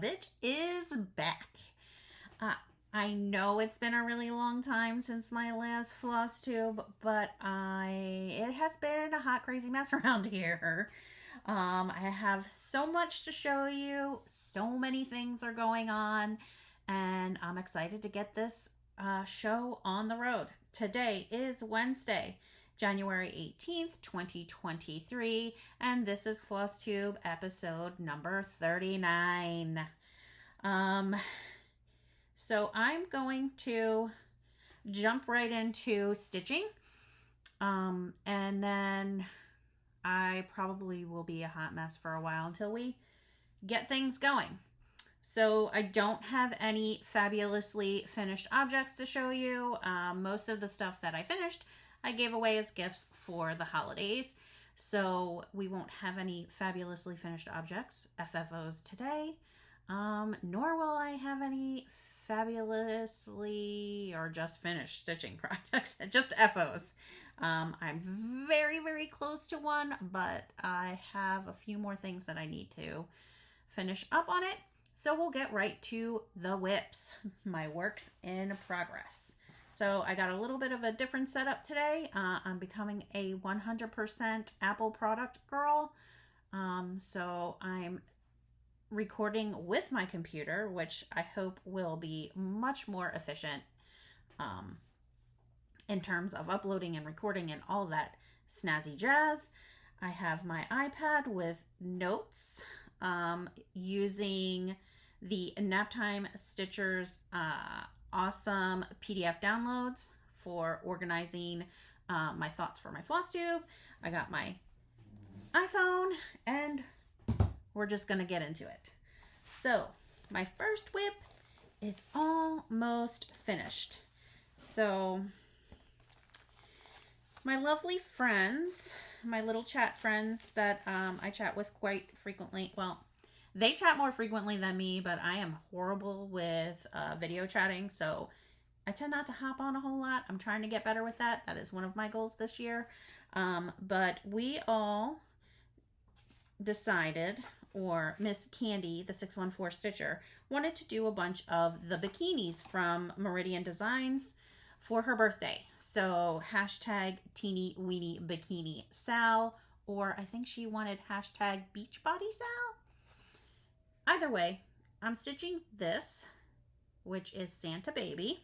bitch is back. I know it's been a really long time since my last Flosstube, but it has been a hot, crazy mess around here. I have so much to show you. So many things are going on, and I'm excited to get this show on the road. Today is Wednesday, January 18th, 2023, and this is Flosstube episode number 39. So I'm going to jump right into stitching, and then I probably will be a hot mess for a while until we get things going. So I don't have any fabulously finished objects to show you. Most of the stuff that I finished, I gave away as gifts for the holidays. So we won't have any fabulously finished objects, FFOs, today. Nor will I have any fabulously or just finished stitching projects, just FOs. I'm very, very close to one, but I have a few more things that I need to finish up on it. So we'll get right to the whips, my works in progress. So I got a little bit of a different setup today. I'm becoming a 100% Apple product girl. So I'm recording with my computer, which I hope will be much more efficient in terms of uploading and recording and all that snazzy jazz. I have my iPad with notes, using the Naptime Stitchers awesome PDF downloads for organizing my thoughts for my Flosstube. I got my iPhone, and we're just gonna get into it. So my first whip is almost finished. So my lovely friends, my little chat friends that I chat with quite frequently, well, they chat more frequently than me, but I am horrible with video chatting, so I tend not to hop on a whole lot. I'm trying to get better with that. That is one of my goals this year. But we all decided, or Miss Candy, the 614 Stitcher, wanted to do a bunch of the bikinis from Meridian Designs for her birthday. So hashtag teeny weeny bikini Sal, or I think she wanted hashtag Beachbody Sal. Either way, I'm stitching this, which is Santa Baby.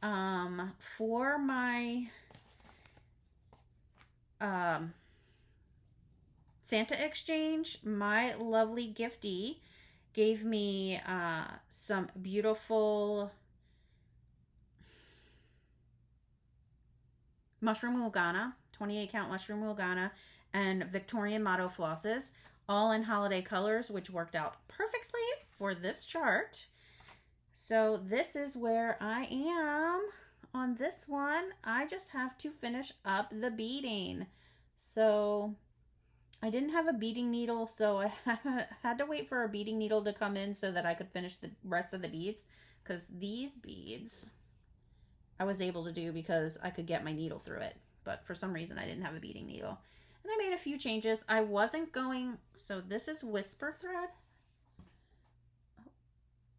For my Santa exchange, my lovely giftee gave me some beautiful mushroom woolgana, 28 count mushroom woolgana, and Victorian motto flosses, all in holiday colors, which worked out perfectly for this chart. So this is where I am on this one. I just have to finish up the beading. So I didn't have a beading needle, so I had to wait for a beading needle to come in so that I could finish the rest of the beads, because these beads I was able to do because I could get my needle through it. But for some reason I didn't have a beading needle. And I made a few changes. I wasn't going, so this is whisper thread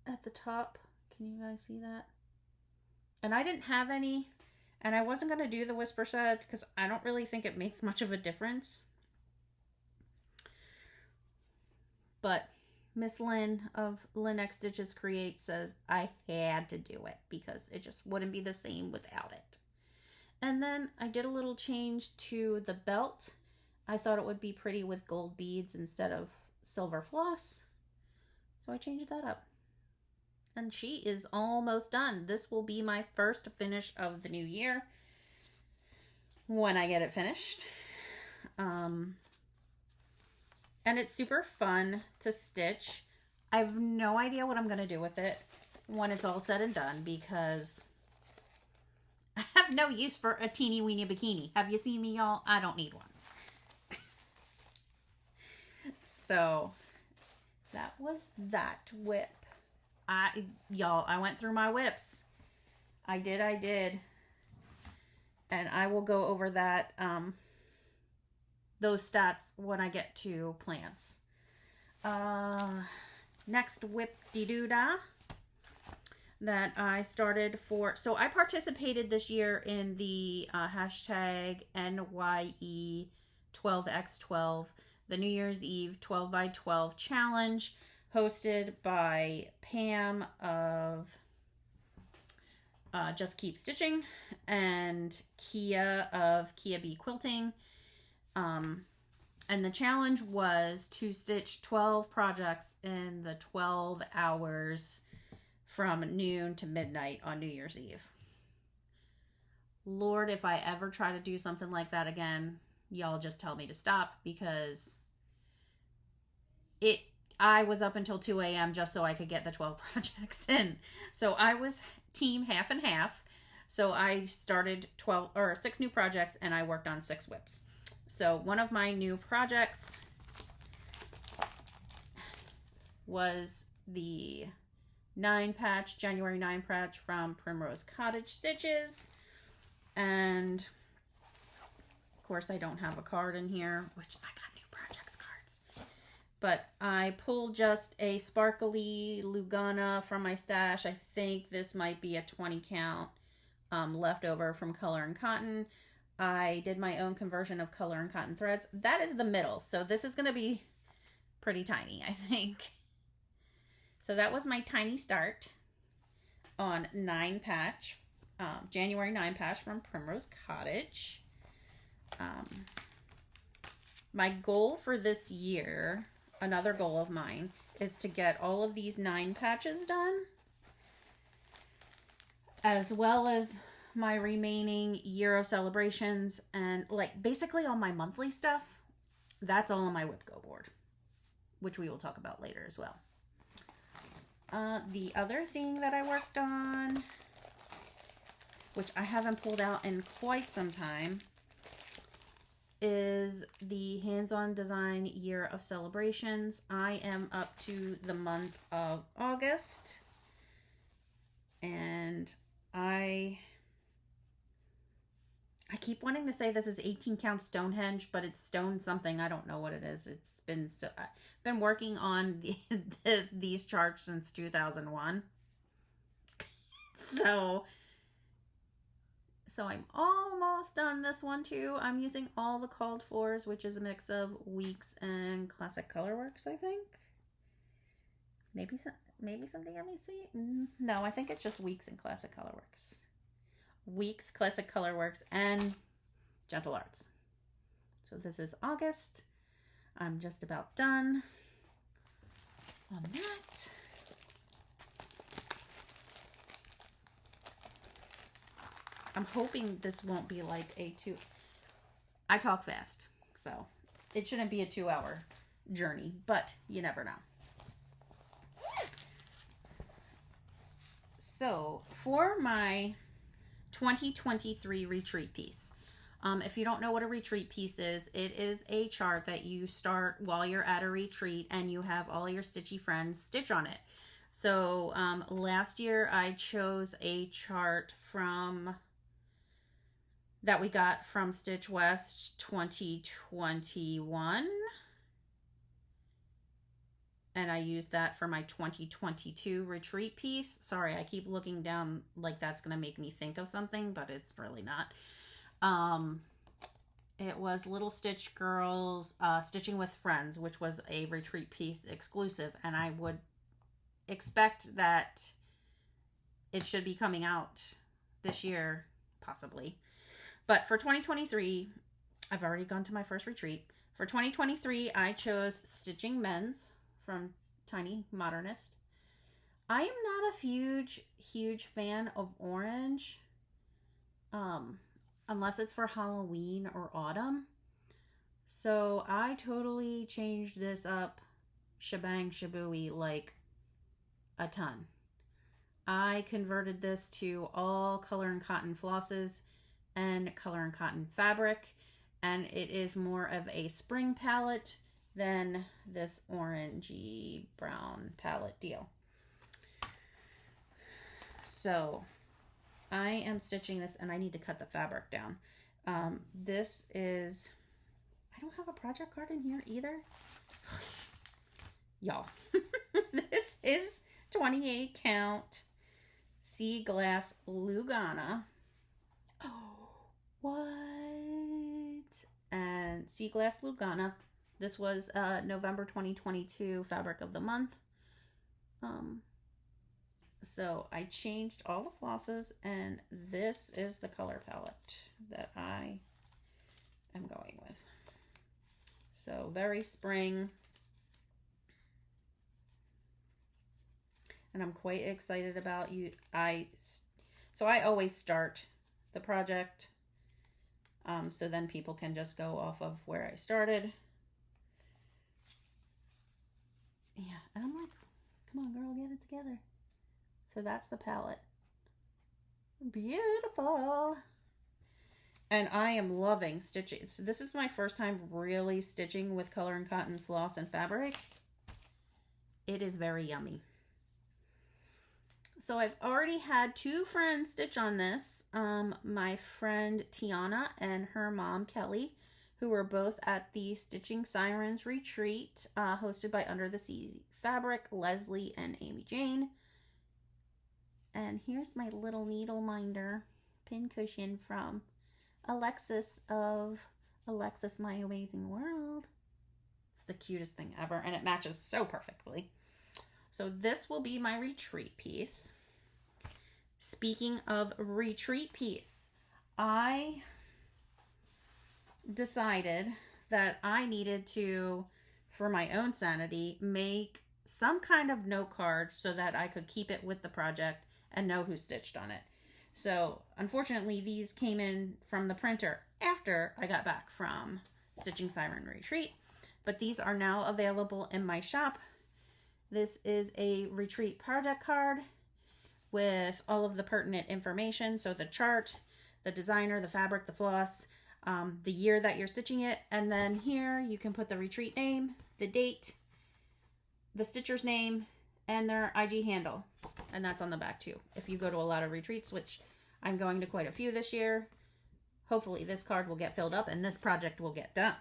at the top. Can you guys see that? And I didn't have any, and I wasn't going to do the whisper thread because I don't really think it makes much of a difference. But Miss Lynn of Lynn X Stitches Create says I had to do it because it just wouldn't be the same without it. And then I did a little change to the belt. I thought it would be pretty with gold beads instead of silver floss, so I changed that up. And she is almost done. This will be my first finish of the new year when I get it finished. And it's super fun to stitch. I have no idea what I'm going to do with it when it's all said and done, because I have no use for a teeny weeny bikini. Have you seen me, y'all? I don't need one. So that was that whip. Y'all, I went through my whips. I did. And I will go over that, those stats when I get to plants. next whip-de-doo-dah that I started for, so I participated this year in the hashtag NYE12x12, the New Year's Eve 12 by 12 challenge, hosted by Pam of Just Keep Stitching and Kia of Kia Bee Quilting. And the challenge was to stitch 12 projects in the 12 hours from noon to midnight on New Year's Eve. Lord, if I ever try to do something like that again, y'all just tell me to stop, because I was up until 2 a.m. just so I could get the 12 projects in. So I was team half and half. So I started 6 new projects and I worked on 6 whips. So one of my new projects was the January 9 patch from Primrose Cottage Stitches. And of course I don't have a card in here, which I got new projects cards. But I pulled just a sparkly Lugana from my stash. I think this might be a 20 count leftover from Color and Cotton. I did my own conversion of Color and Cotton threads. That is the middle, so this is going to be pretty tiny, I think. So that was my tiny start on 9 patch, January 9 patch from Primrose Cottage. My goal for this year, another goal of mine, is to get all of these 9 patches done, as well as my remaining year of celebrations, and like basically all my monthly stuff. That's all on my whip go board, which we will talk about later as well. The other thing that I worked on, which I haven't pulled out in quite some time, is the hands-on design year of celebrations. I am up to the month of August, and I keep wanting to say this is 18 count Stonehenge, but it's stone something. I don't know what it is. It's been I've been working on these charts since 2001. So I'm almost done this one too. I'm using all the called fors, which is a mix of Weeks and Classic Colorworks, I think. Maybe something MAC? No, I think it's just Weeks and Classic Colorworks. Weeks, Classic Colorworks, and Gentle Arts. So this is August. I'm just about done on that. I'm hoping this won't be like a 2... I talk fast, so it shouldn't be a 2-hour journey, but you never know. So for my 2023 retreat piece, if you don't know what a retreat piece is, it is a chart that you start while you're at a retreat and you have all your stitchy friends stitch on it. So last year I chose a chart that we got from Stitch West 2021, and I used that for my 2022 retreat piece. Sorry, I keep looking down like that's going to make me think of something, but it's really not. It was Little Stitch Girls Stitching with Friends, which was a retreat piece exclusive, and I would expect that it should be coming out this year, possibly. But for 2023, I've already gone to my first retreat. For 2023, I chose Stitching Men's from Tiny Modernist. I am not a huge fan of orange, unless it's for Halloween or autumn. So I totally changed this up, shebang shabooey, like a ton. I converted this to all Color and Cotton flosses and Color and Cotton fabric, and it is more of a spring palette than this orangey brown palette deal. So I am stitching this, and I need to cut the fabric down. This is, I don't have a project card in here either. Y'all, This is 28 count sea glass Lugana. Oh, what? And sea glass Lugana. This was November 2022 fabric of the month. So I changed all the flosses, and this is the color palette that I am going with. So very spring. And I'm quite excited about you. So I always start the project. So then people can just go off of where I started. Yeah, and I'm like, come on, girl, get it together. So that's the palette. Beautiful. And I am loving stitching. So this is my first time really stitching with color and cotton floss and fabric. It is very yummy. So I've already had 2 friends stitch on this. My friend Tiana and her mom Kelly, who were both at the Stitching Sirens retreat, hosted by Under the Sea Fabric, Leslie and Amy Jane. And here's my little needle minder pin cushion from Alexis of Alexis My Amazing World. It's the cutest thing ever, and it matches so perfectly. So this will be my retreat piece. Speaking of retreat piece, I decided that I needed to, for my own sanity, make some kind of note card so that I could keep it with the project and know who stitched on it. So unfortunately, these came in from the printer after I got back from Stitching Siren Retreat, but these are now available in my shop. This is a retreat project card with all of the pertinent information. So the chart, the designer, the fabric, the floss, the year that you're stitching it. And then here you can put the retreat name, the date, the stitcher's name, and their IG handle. And that's on the back too. If you go to a lot of retreats, which I'm going to quite a few this year, hopefully this card will get filled up and this project will get done.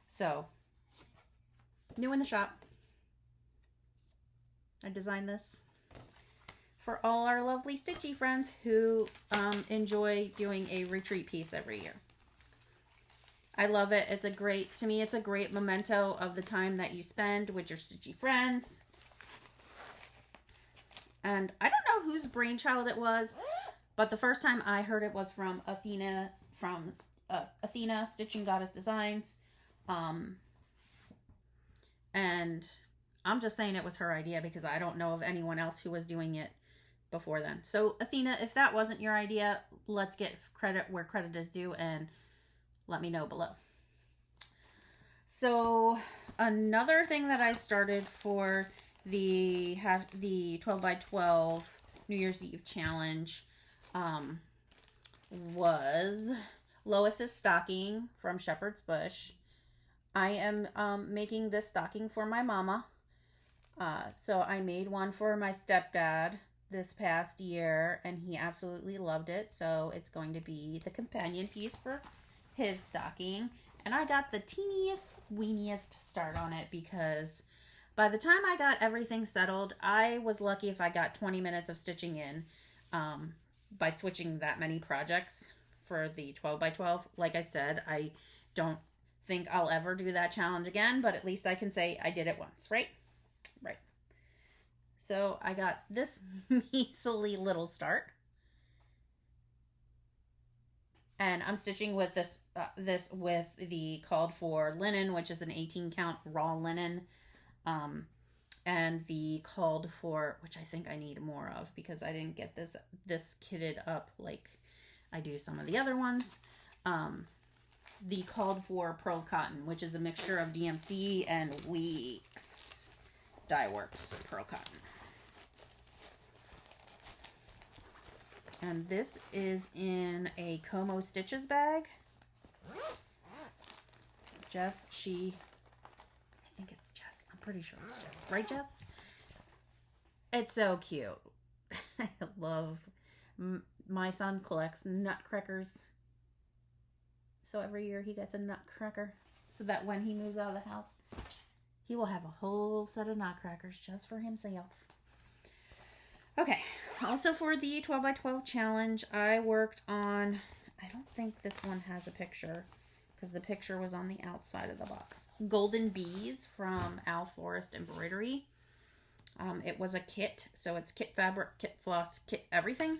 So, new in the shop. I designed this for all our lovely Stitchy friends who enjoy doing a retreat piece every year. I love it. It's a great, to me, it's a great memento of the time that you spend with your Stitchy friends. And I don't know whose brainchild it was, but the first time I heard it was from Athena, Athena Stitching Goddess Designs. And I'm just saying it was her idea because I don't know of anyone else who was doing it before then. So Athena, if that wasn't your idea, let's get credit where credit is due and let me know below. So another thing that I started for the 12 by 12 New Year's Eve challenge was Lois's stocking from Shepherd's Bush. I am making this stocking for my mama. So I made one for my stepdad this past year, and he absolutely loved it. So it's going to be the companion piece for his stocking. And I got the teeniest, weeniest start on it because by the time I got everything settled, I was lucky if I got 20 minutes of stitching in by switching that many projects for the 12 by 12. Like I said, I don't think I'll ever do that challenge again, but at least I can say I did it once, right? Right. So I got this measly little start. And I'm stitching with this with the called for linen, which is an 18 count raw linen. And the called for, which I think I need more of because I didn't get this kitted up like I do some of the other ones. The called for pearl cotton, which is a mixture of DMC and Weeks Dye Works pearl cotton. And this is in a ComoStitches bag. Jess, I think it's Jess. I'm pretty sure it's Jess. Right, Jess? It's so cute. I love, my son collects nutcrackers. So every year he gets a nutcracker so that when he moves out of the house, He will have a whole set of nutcrackers just for himself. Okay, also for the 12 by 12 challenge, I worked on, I don't think this one has a picture because the picture was on the outside of the box. Golden Bees from Al Forest Embroidery. It was a kit, so it's kit fabric, kit floss, kit everything.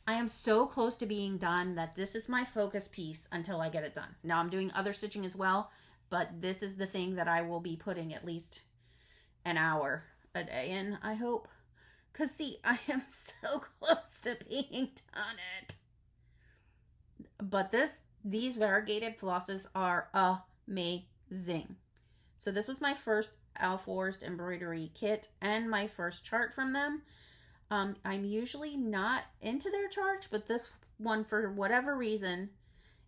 I am so close to being done that this is my focus piece until I get it done. Now I'm doing other stitching as well, but this is the thing that I will be putting at least an hour a day in, I hope. Because, see, I am so close to being done it. But these variegated flosses are amazing. So this was my first Al Forest embroidery kit and my first chart from them. I'm usually not into their charts, but this one, for whatever reason,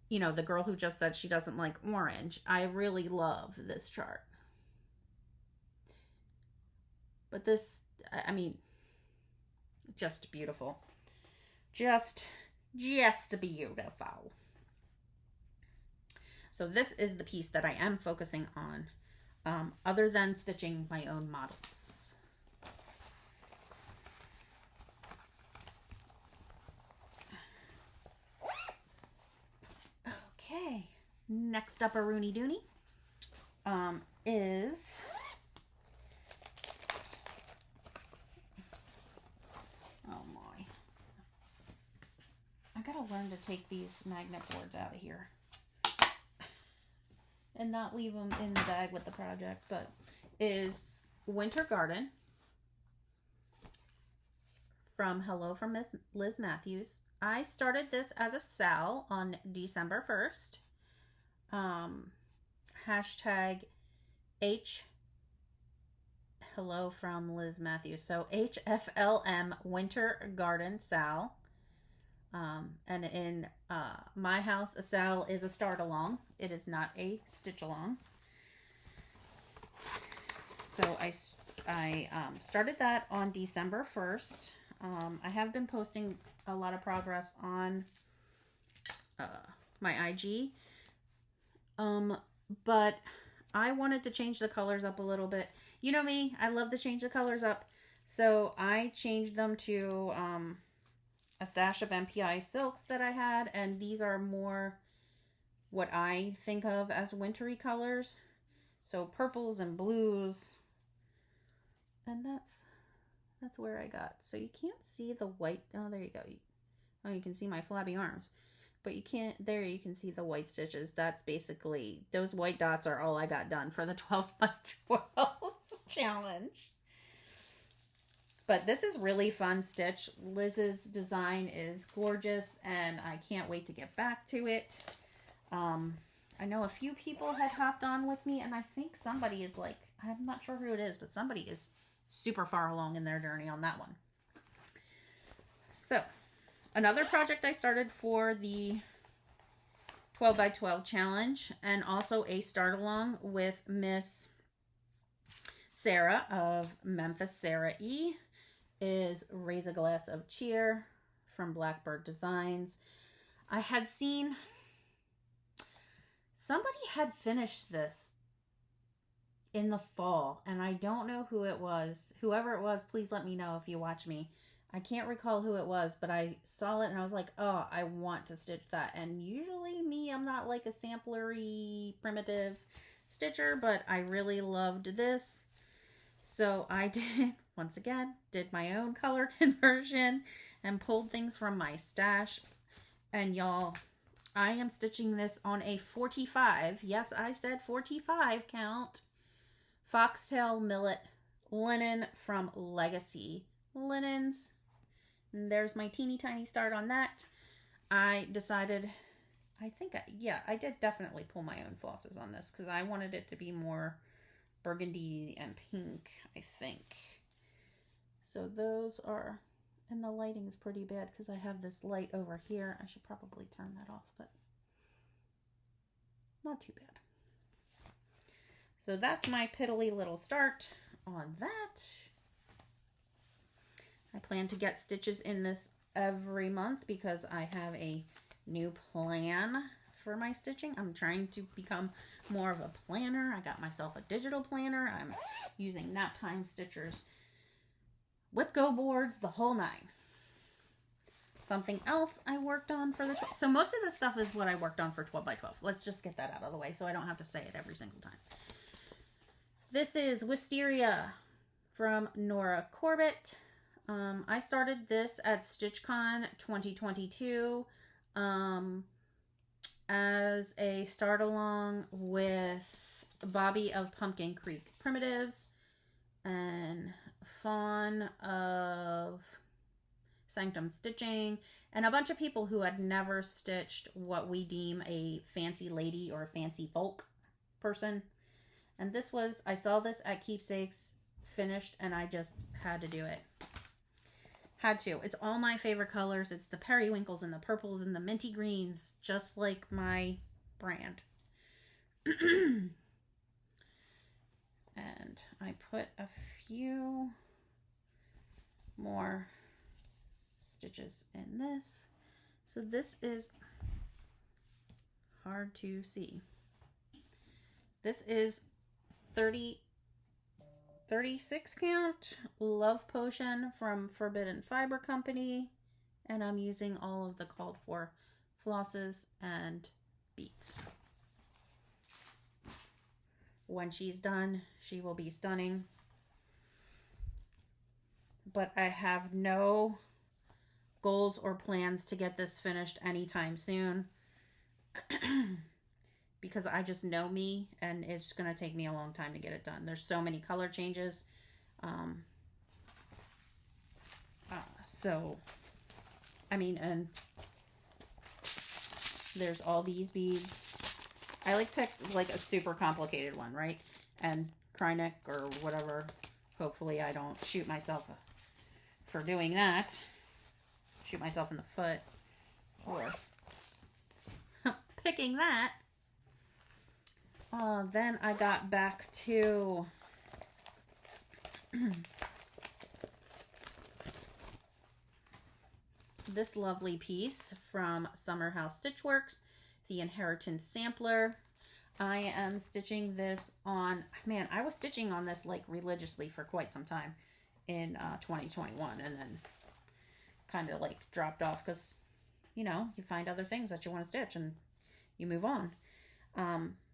you know, the girl who just said she doesn't like orange, I really love this chart. But this, I mean, just beautiful. Just beautiful. So this is the piece that I am focusing on, other than stitching my own models. Okay, next up a Rooney Dooney is oh my, I gotta learn to take these magnet boards out of here and not leave them in the bag with the project, but is Winter Garden from Hello from Miss Liz Matthews. I started this as a Sal on December 1st. Hashtag H Hello from Liz Matthews. So HFLM Winter Garden Sal. And in my house, a Sal is a start along. It is not a stitch along. So I started that on December 1st. I have been posting a lot of progress on my IG. But I wanted to change the colors up a little bit. You know me, I love to change the colors up. So I changed them to a stash of MPI silks that I had, and these are more what I think of as wintry colors. So purples and blues. And that's where I got. So you can't see the white. Oh, there you go. Oh, you can see my flabby arms. But you can't, there you can see the white stitches. That's basically, those white dots are all I got done for the 12 by 12 challenge. But this is really fun stitch. Liz's design is gorgeous, and I can't wait to get back to it. I know a few people had hopped on with me, and I think somebody is like, I'm not sure who it is, but somebody is super far along in their journey on that one. So, another project I started for the 12 by 12 challenge, and also a start along with Miss Sarah of Memphis Sarah E, is Raise a Glass of Cheer from Blackbird Designs. I had seen somebody had finished this in the fall, and I don't know who it was. Whoever it was, please let me know if you watch me. I can't recall who it was, but I saw it and I was like, oh, I want to stitch that. And usually me, I'm not like a samplery primitive stitcher, but I really loved this. So I did, once again, did my own color conversion and pulled things from my stash. And y'all, I am stitching this on a 45. Yes, I said 45 count. Foxtail Millet linen from Legacy Linens. And there's my teeny tiny start on that. I decided, I did definitely pull my own flosses on this because I wanted it to be more burgundy and pink, I think. So those are, and the lighting's pretty bad because I have this light over here. I should probably turn that off, but not too bad. So that's my piddly little start on that. I plan to get stitches in this every month because I have a new plan for my stitching. I'm trying to become more of a planner. I got myself a digital planner. I'm using Nap Time Stitchers Whip Go boards, the whole nine. Something else I worked on for the 12. So most of this stuff is what I worked on for 12 by 12. Let's just get that out of the way so I don't have to say it every single time. This is Wisteria from Nora Corbett. I started this at StitchCon 2022 as a start along with Bobby of Pumpkin Creek Primitives and Fawn of Sanctum Stitching, and a bunch of people who had never stitched what we deem a fancy lady or a fancy folk person. And this was, I saw this at Keepsakes finished and I just had to do it. Had to. It's all my favorite colors. It's the periwinkles and the purples and the minty greens, just like my brand. And I put a few more stitches in this. So this is hard to see. This is 36 count Love Potion from Forbidden Fiber Company, and I'm using all of the called for flosses and beads. When she's done, she will be stunning. But I have no goals or plans to get this finished anytime soon because I just know me and it's going to take me a long time to get it done. There's so many color changes. And there's all these beads. I picked like a super complicated one, right? And Krynic or whatever. Hopefully I don't shoot myself for doing that. Shoot myself in the foot for picking that. Then I got back to this lovely piece from Summer House Stitchworks, the Inheritance Sampler. I am stitching this on, man, I was stitching on this like religiously for quite some time in 2021 and then kind of like dropped off because, you know, you find other things that you want to stitch and you move on.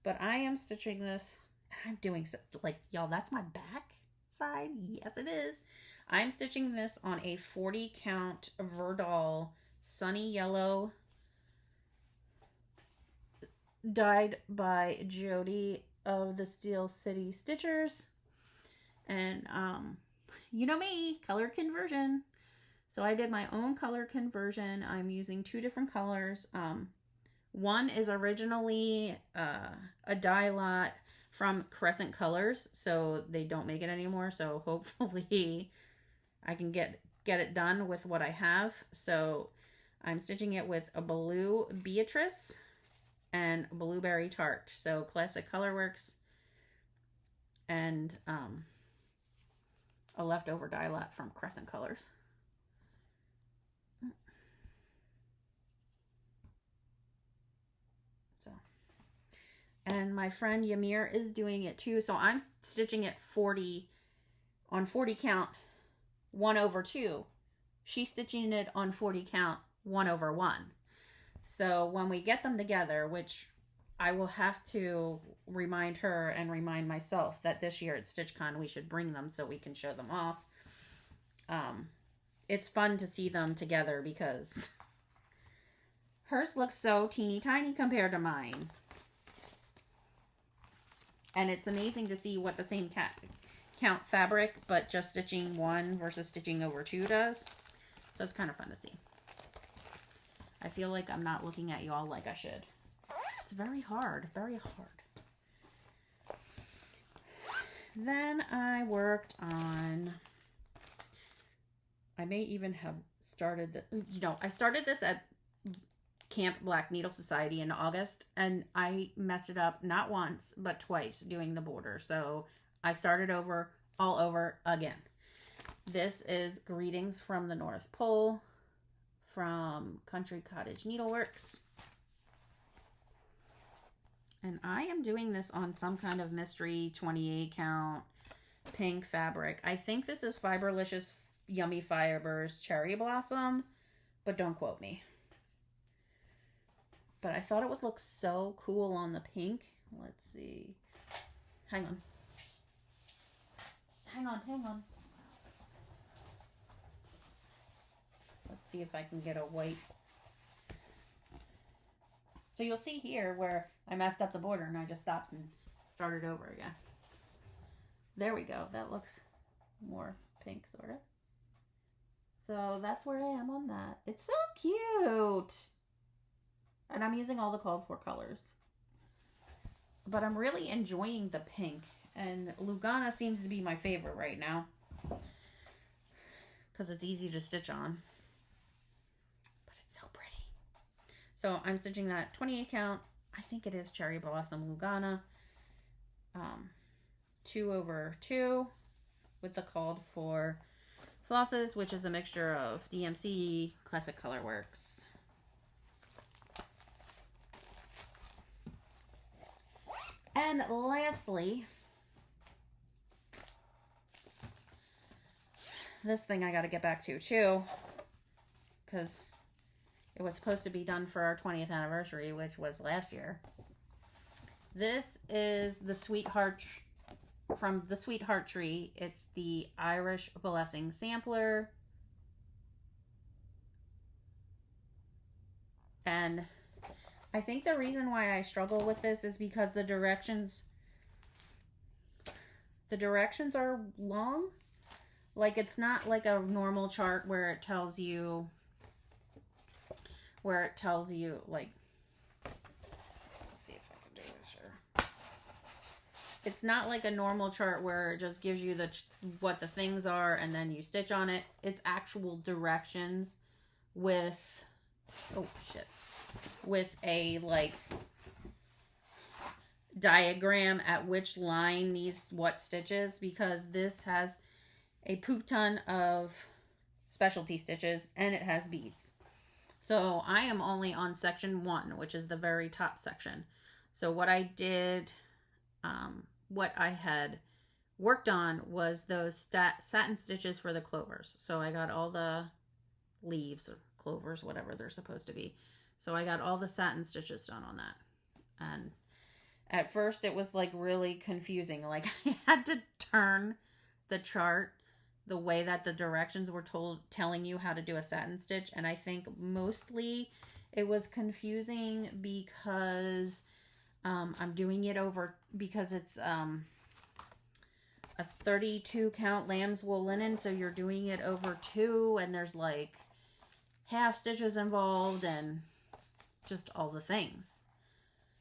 But I am stitching this, I'm doing so, like, y'all, that's my back side. Yes, it is. I'm stitching this on a 40 count Verdal Sunny Yellow dyed by Jody of the Steel City Stitchers. And, you know me, color conversion. So I did my own color conversion. I'm using two different colors. One is originally a dye lot from Crescent Colors, so they don't make it anymore. So hopefully I can get it done with what I have. So I'm stitching it with a blue Beatrice and Blueberry Tart. So Classic Colorworks and a leftover dye lot from Crescent Colors. And my friend Ymir is doing it too. So I'm stitching it 40 count 1/2. She's stitching it on 40 count 1/1. So when we get them together, which I will have to remind her and remind myself that this year at StitchCon we should bring them so we can show them off. It's fun to see them together because hers looks so teeny tiny compared to mine. And it's amazing to see what the same count fabric, but just stitching one versus stitching over two does. So it's kind of fun to see. I feel like I'm not looking at you all like I should. It's very hard, very hard. Then I worked on, I may even have started, I started this at Camp Black Needle Society in August, and I messed it up not once but twice doing the border, so I started all over again. This is Greetings from the North Pole from Country Cottage Needleworks. And I am doing this on some kind of mystery 28 count pink fabric. I think this is Fiberlicious Yummy Fibers Cherry Blossom, but don't quote me. But I thought it would look so cool on the pink. Let's see. Hang on. Hang on. Let's see if I can get a white. So you'll see here where I messed up the border and I just stopped and started over again. There we go. That looks more pink, sort of. So that's where I am on that. It's so cute. And I'm using all the called for colors. But I'm really enjoying the pink. And Lugana seems to be my favorite right now. Because it's easy to stitch on. But it's so pretty. So I'm stitching that 28 count. I think it is Cherry Blossom Lugana. 2/2 with the called for flosses, which is a mixture of DMC, Classic Colorworks. And lastly, this thing I got to get back to too, because it was supposed to be done for our 20th anniversary, which was last year. This is the Sweetheart from the Sweetheart Tree. It's the Irish Blessing Sampler. And I think the reason why I struggle with this is because the directions are long. Like, it's not like a normal chart where it tells you like, let's see if I can do this here. It's not like a normal chart where it just gives you what the things are and then you stitch on it. It's actual directions with, oh shit, with a like diagram at which line needs what stitches, because this has a poop ton of specialty stitches and it has beads. So I am only on section 1, which is the very top section. So what I did, what I had worked on was those satin stitches for the clovers. So I got all the leaves or clovers, whatever they're supposed to be. So I got all the satin stitches done on that. And at first it was like really confusing. Like, I had to turn the chart the way that the directions were telling you how to do a satin stitch. And I think mostly it was confusing because I'm doing it over, because it's a 32 count lamb's wool linen. So you're doing it over 2 and there's like half stitches involved and just all the things.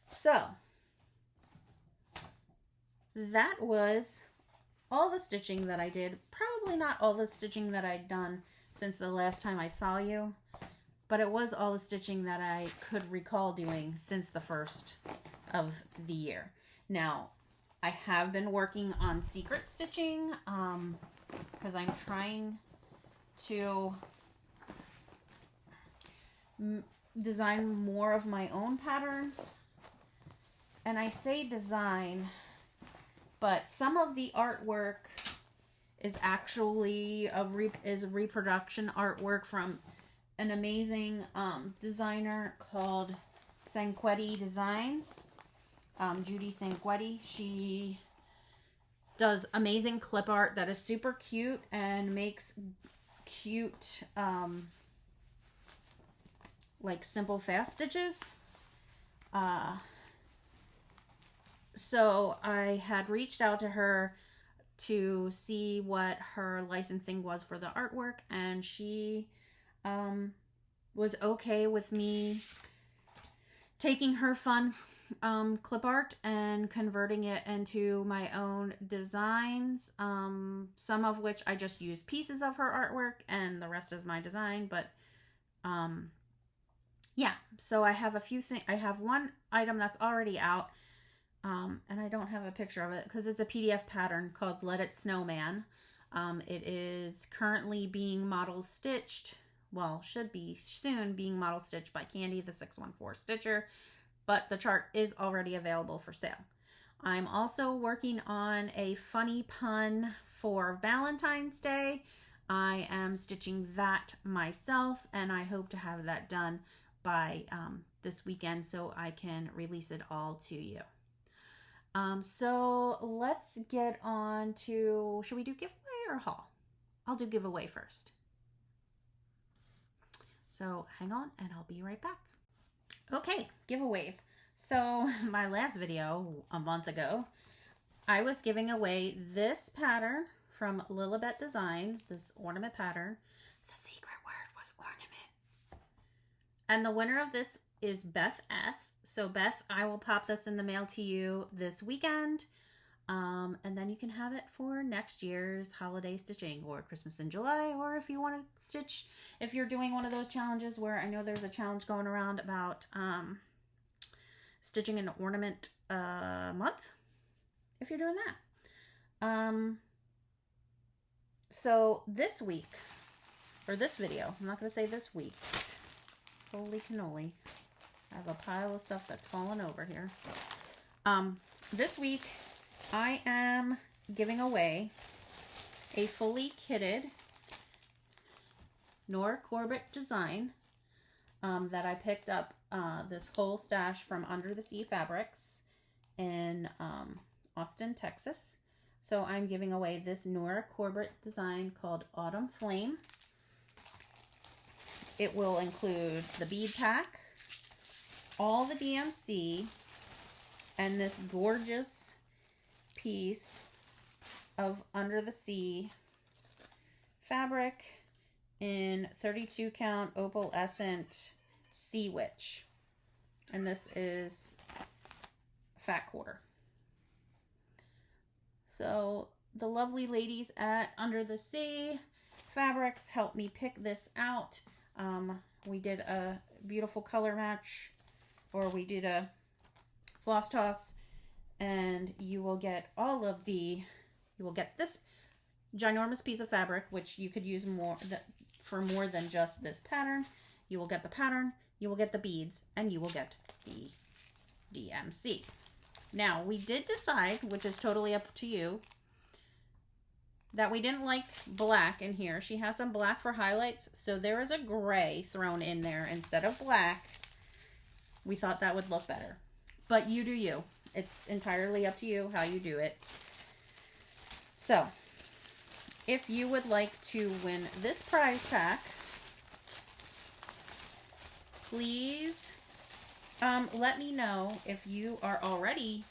So that was all the stitching that I did. Probably not all the stitching that I'd done since the last time I saw you, but it was all the stitching that I could recall doing since the first of the year. Now, I have been working on secret stitching because I'm trying to design more of my own patterns. And I say design, but some of the artwork is actually a reproduction artwork from an amazing designer called Sanquetti Designs. Judy Sanquetti. She does amazing clip art that is super cute and makes cute like simple fast stitches. So I had reached out to her to see what her licensing was for the artwork, and she was okay with me taking her fun clip art and converting it into my own designs, some of which I just used pieces of her artwork and the rest is my design. But yeah, so I have a few things. I have one item that's already out, and I don't have a picture of it because it's a PDF pattern called Let It Snowman. It is currently being model stitched, well, should be soon being model stitched by Candy, the 614 Stitcher. but the chart is already available for sale. I'm also working on a funny pun for Valentine's Day. I am stitching that myself, and I hope to have that done by this weekend so I can release it all to you. So let's get on to, should we do giveaway or haul? I'll do giveaway first. So hang on and I'll be right back. Okay, giveaways. So my last video a month ago, I was giving away this pattern from Lilibet Designs, this ornament pattern. The secret word was ornament. And the winner of this is Beth S. So Beth, I will pop this in the mail to you this weekend. And then you can have it for next year's holiday stitching or Christmas in July, or if you want to stitch, if you're doing one of those challenges where I know there's a challenge going around about stitching an ornament month, if you're doing that. So this week, or this video, I'm not going to say this week, holy cannoli, I have a pile of stuff that's fallen over here. This week, I am giving away a fully kitted Nora Corbett design that I picked up this whole stash from Under the Sea Fabrics in Austin, Texas. So I'm giving away this Nora Corbett design called Autumn Flame. It will include the bead pack, all the DMC, and this gorgeous piece of Under the Sea fabric in 32 count opalescent Sea Witch. And this is fat quarter. So the lovely ladies at Under the Sea Fabrics helped me pick this out. We did a beautiful color match, or we did a floss toss, and you will get all of the, you will get this ginormous piece of fabric, which you could use for more than just this pattern. You will get the pattern, you will get the beads, and you will get the DMC. Now, we did decide, which is totally up to you, that we didn't like black in here. She has some black for highlights, so there is a gray thrown in there instead of black. We thought that would look better. But you do you. It's entirely up to you how you do it. So, if you would like to win this prize pack, please let me know if you are already,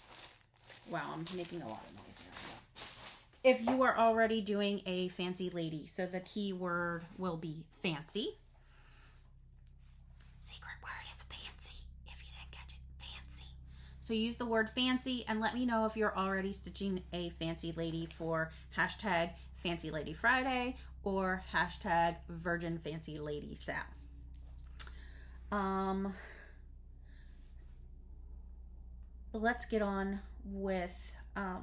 wow, I'm making a lot of noise here. If you are already doing a fancy lady. So the key word will be fancy. Secret word is fancy, if you didn't catch it, fancy. So use the word fancy and let me know if you're already stitching a fancy lady for hashtag Fancy Lady Friday or hashtag Virgin Fancy Lady Sal. Let's get on with, I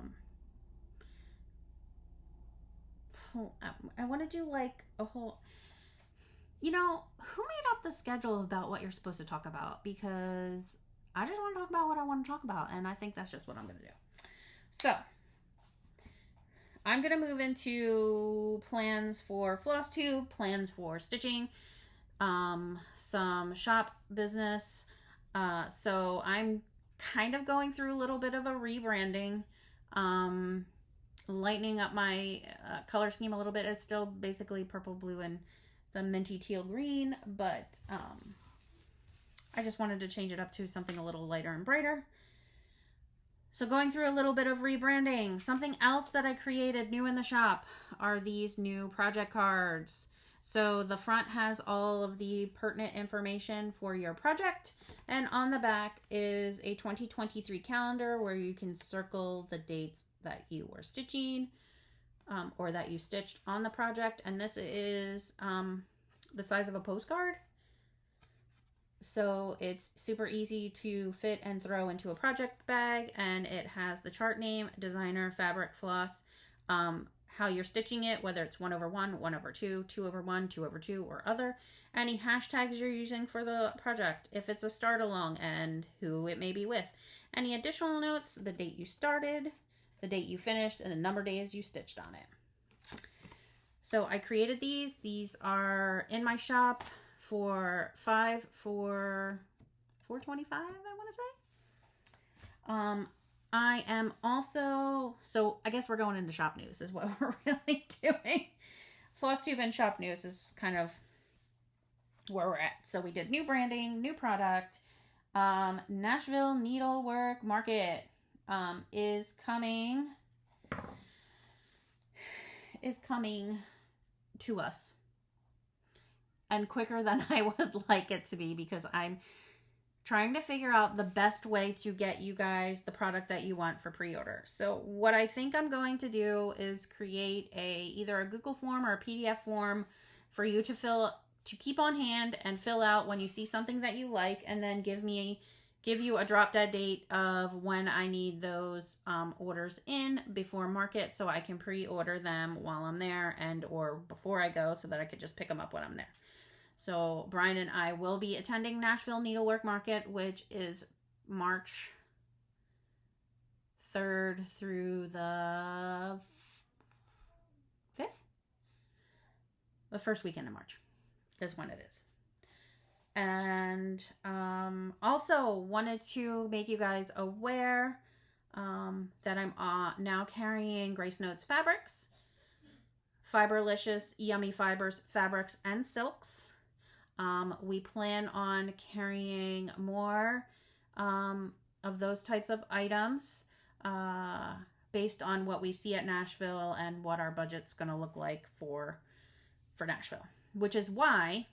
want to do like a whole, you know, who made up the schedule about what you're supposed to talk about? Because I just want to talk about what I want to talk about, and I think that's just what I'm going to do. So, I'm going to move into plans for Flosstube, plans for stitching, some shop business. So I'm kind of going through a little bit of a rebranding, lightening up my color scheme a little bit. It's still basically purple, blue, and the minty teal green, but I just wanted to change it up to something a little lighter and brighter. So going through a little bit of rebranding. Something else that I created new in the shop are these new project cards. So the front has all of the pertinent information for your project, and on the back is a 2023 calendar where you can circle the dates that you were stitching or that you stitched on the project. And this is the size of a postcard. So it's super easy to fit and throw into a project bag, and it has the chart name, designer, fabric, floss, how you're stitching it, whether it's 1/1, 1/2, 2/1, 2/2, or other. any hashtags you're using for the project, if it's a start along, and who it may be with. Any additional notes, the date you started, the date you finished, and the number of days you stitched on it. So I created these. These are in my shop for $5 for $4.25, I want to say. I am also, so I guess we're going into shop news is what we're really doing. Flosstube and shop news is kind of where we're at. So we did new branding, new product. Nashville Needlework Market is coming to us, and quicker than I would like it to be, because I'm trying to figure out the best way to get you guys the product that you want for pre-order. So what I think I'm going to do is create either a Google form or a PDF form for you to keep on hand and fill out when you see something that you like, and then give you a drop dead date of when I need those orders in before market, so I can pre-order them while I'm there and or before I go, so that I could just pick them up when I'm there. So Brian and I will be attending Nashville Needlework Market, which is March 3rd through the 5th. The first weekend of March is when it is. And also wanted to make you guys aware that I'm now carrying Grace Notes fabrics, Fiberlicious Yummy Fibers fabrics and silks. We plan on carrying more of those types of items based on what we see at Nashville and what our budget's going to look like for Nashville. Which is why,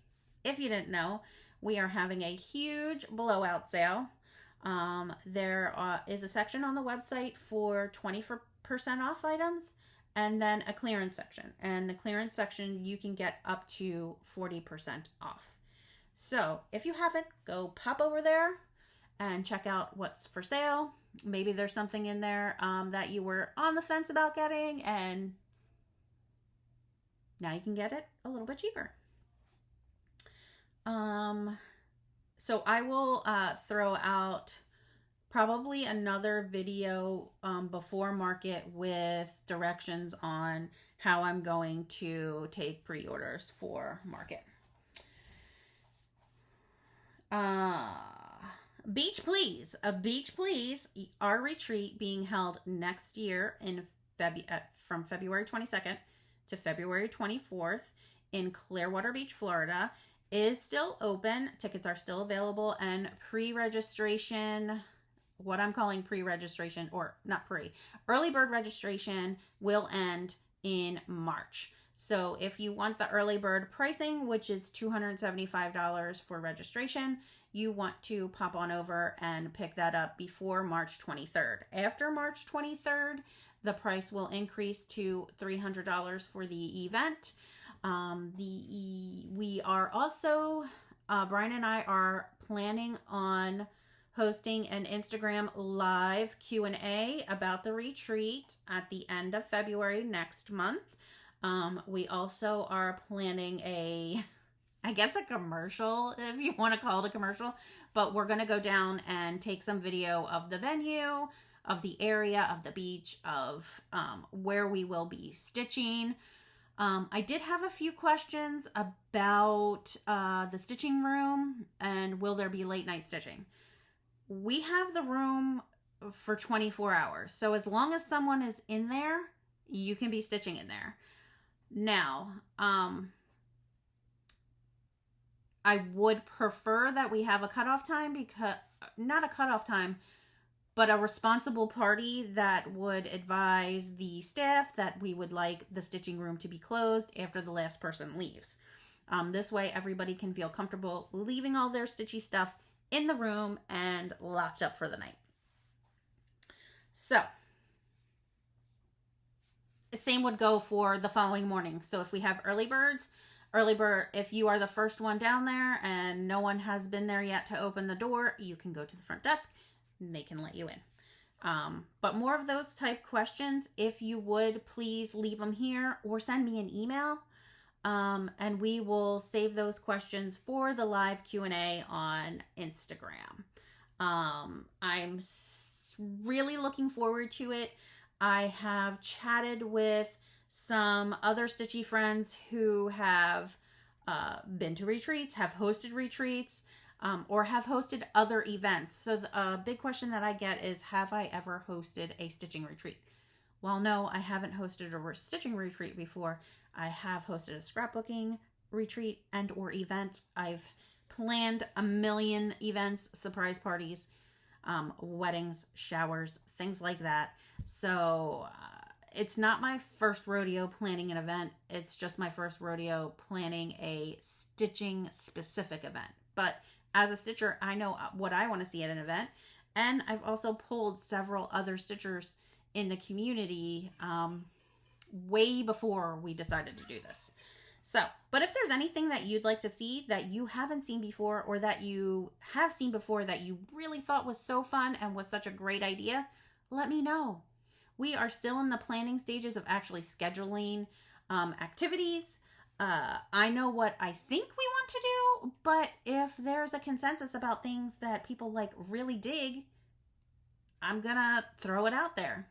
if you didn't know, we are having a huge blowout sale. There is a section on the website for 20% off items, and then a clearance section. And the clearance section, you can get up to 40% off. So if you haven't, go pop over there and check out what's for sale. Maybe there's something in there that you were on the fence about getting, and now you can get it a little bit cheaper. So I will throw out probably another video before market with directions on how I'm going to take pre-orders for market. Beach Please, our retreat being held next year in from February 22nd to February 24th in Clearwater Beach, Florida, is still open. Tickets are still available, and pre-registration, what I'm calling pre-registration, or not early bird registration will end in March. So if you want the early bird pricing, which is $275 for registration, you want to pop on over and pick that up before March 23rd. After March 23rd, the price will increase to $300 for the event. We are also, Brian and I are planning on hosting an Instagram live Q&A about the retreat at the end of February next month. We also are planning a commercial, if you want to call it a commercial, but we're going to go down and take some video of the venue, of the area, of the beach, of where we will be stitching. I did have a few questions about the stitching room and will there be late night stitching. We have the room for 24 hours. So as long as someone is in there, you can be stitching in there. Now, I would prefer that we have a cutoff time, because not a cutoff time, but a responsible party that would advise the staff that we would like the stitching room to be closed after the last person leaves. This way everybody can feel comfortable leaving all their stitchy stuff in the room and locked up for the night. So, same would go for the following morning. So if we have early bird, if you are the first one down there and no one has been there yet to open the door, you can go to the front desk and they can let you in. But more of those type questions, if you would, please leave them here or send me an email. And we will save those questions for the live Q&A on Instagram. I'm really looking forward to it. I have chatted with some other Stitchy friends who have been to retreats, have hosted retreats, or have hosted other events. So the big question that I get is, have I ever hosted a stitching retreat? Well, no, I haven't hosted a stitching retreat before. I have hosted a scrapbooking retreat and or event. I've planned a million events, surprise parties, weddings, showers, things like that. So it's not my first rodeo planning an event. It's just my first rodeo planning a stitching specific event. But as a stitcher, I know what I want to see at an event. And I've also pulled several other stitchers in the community way before we decided to do this. So, but if there's anything that you'd like to see that you haven't seen before, or that you have seen before that you really thought was so fun and was such a great idea, let me know. We are still in the planning stages of actually scheduling activities. I know what I think we want to do, but if there's a consensus about things that people like really dig, I'm gonna throw it out there.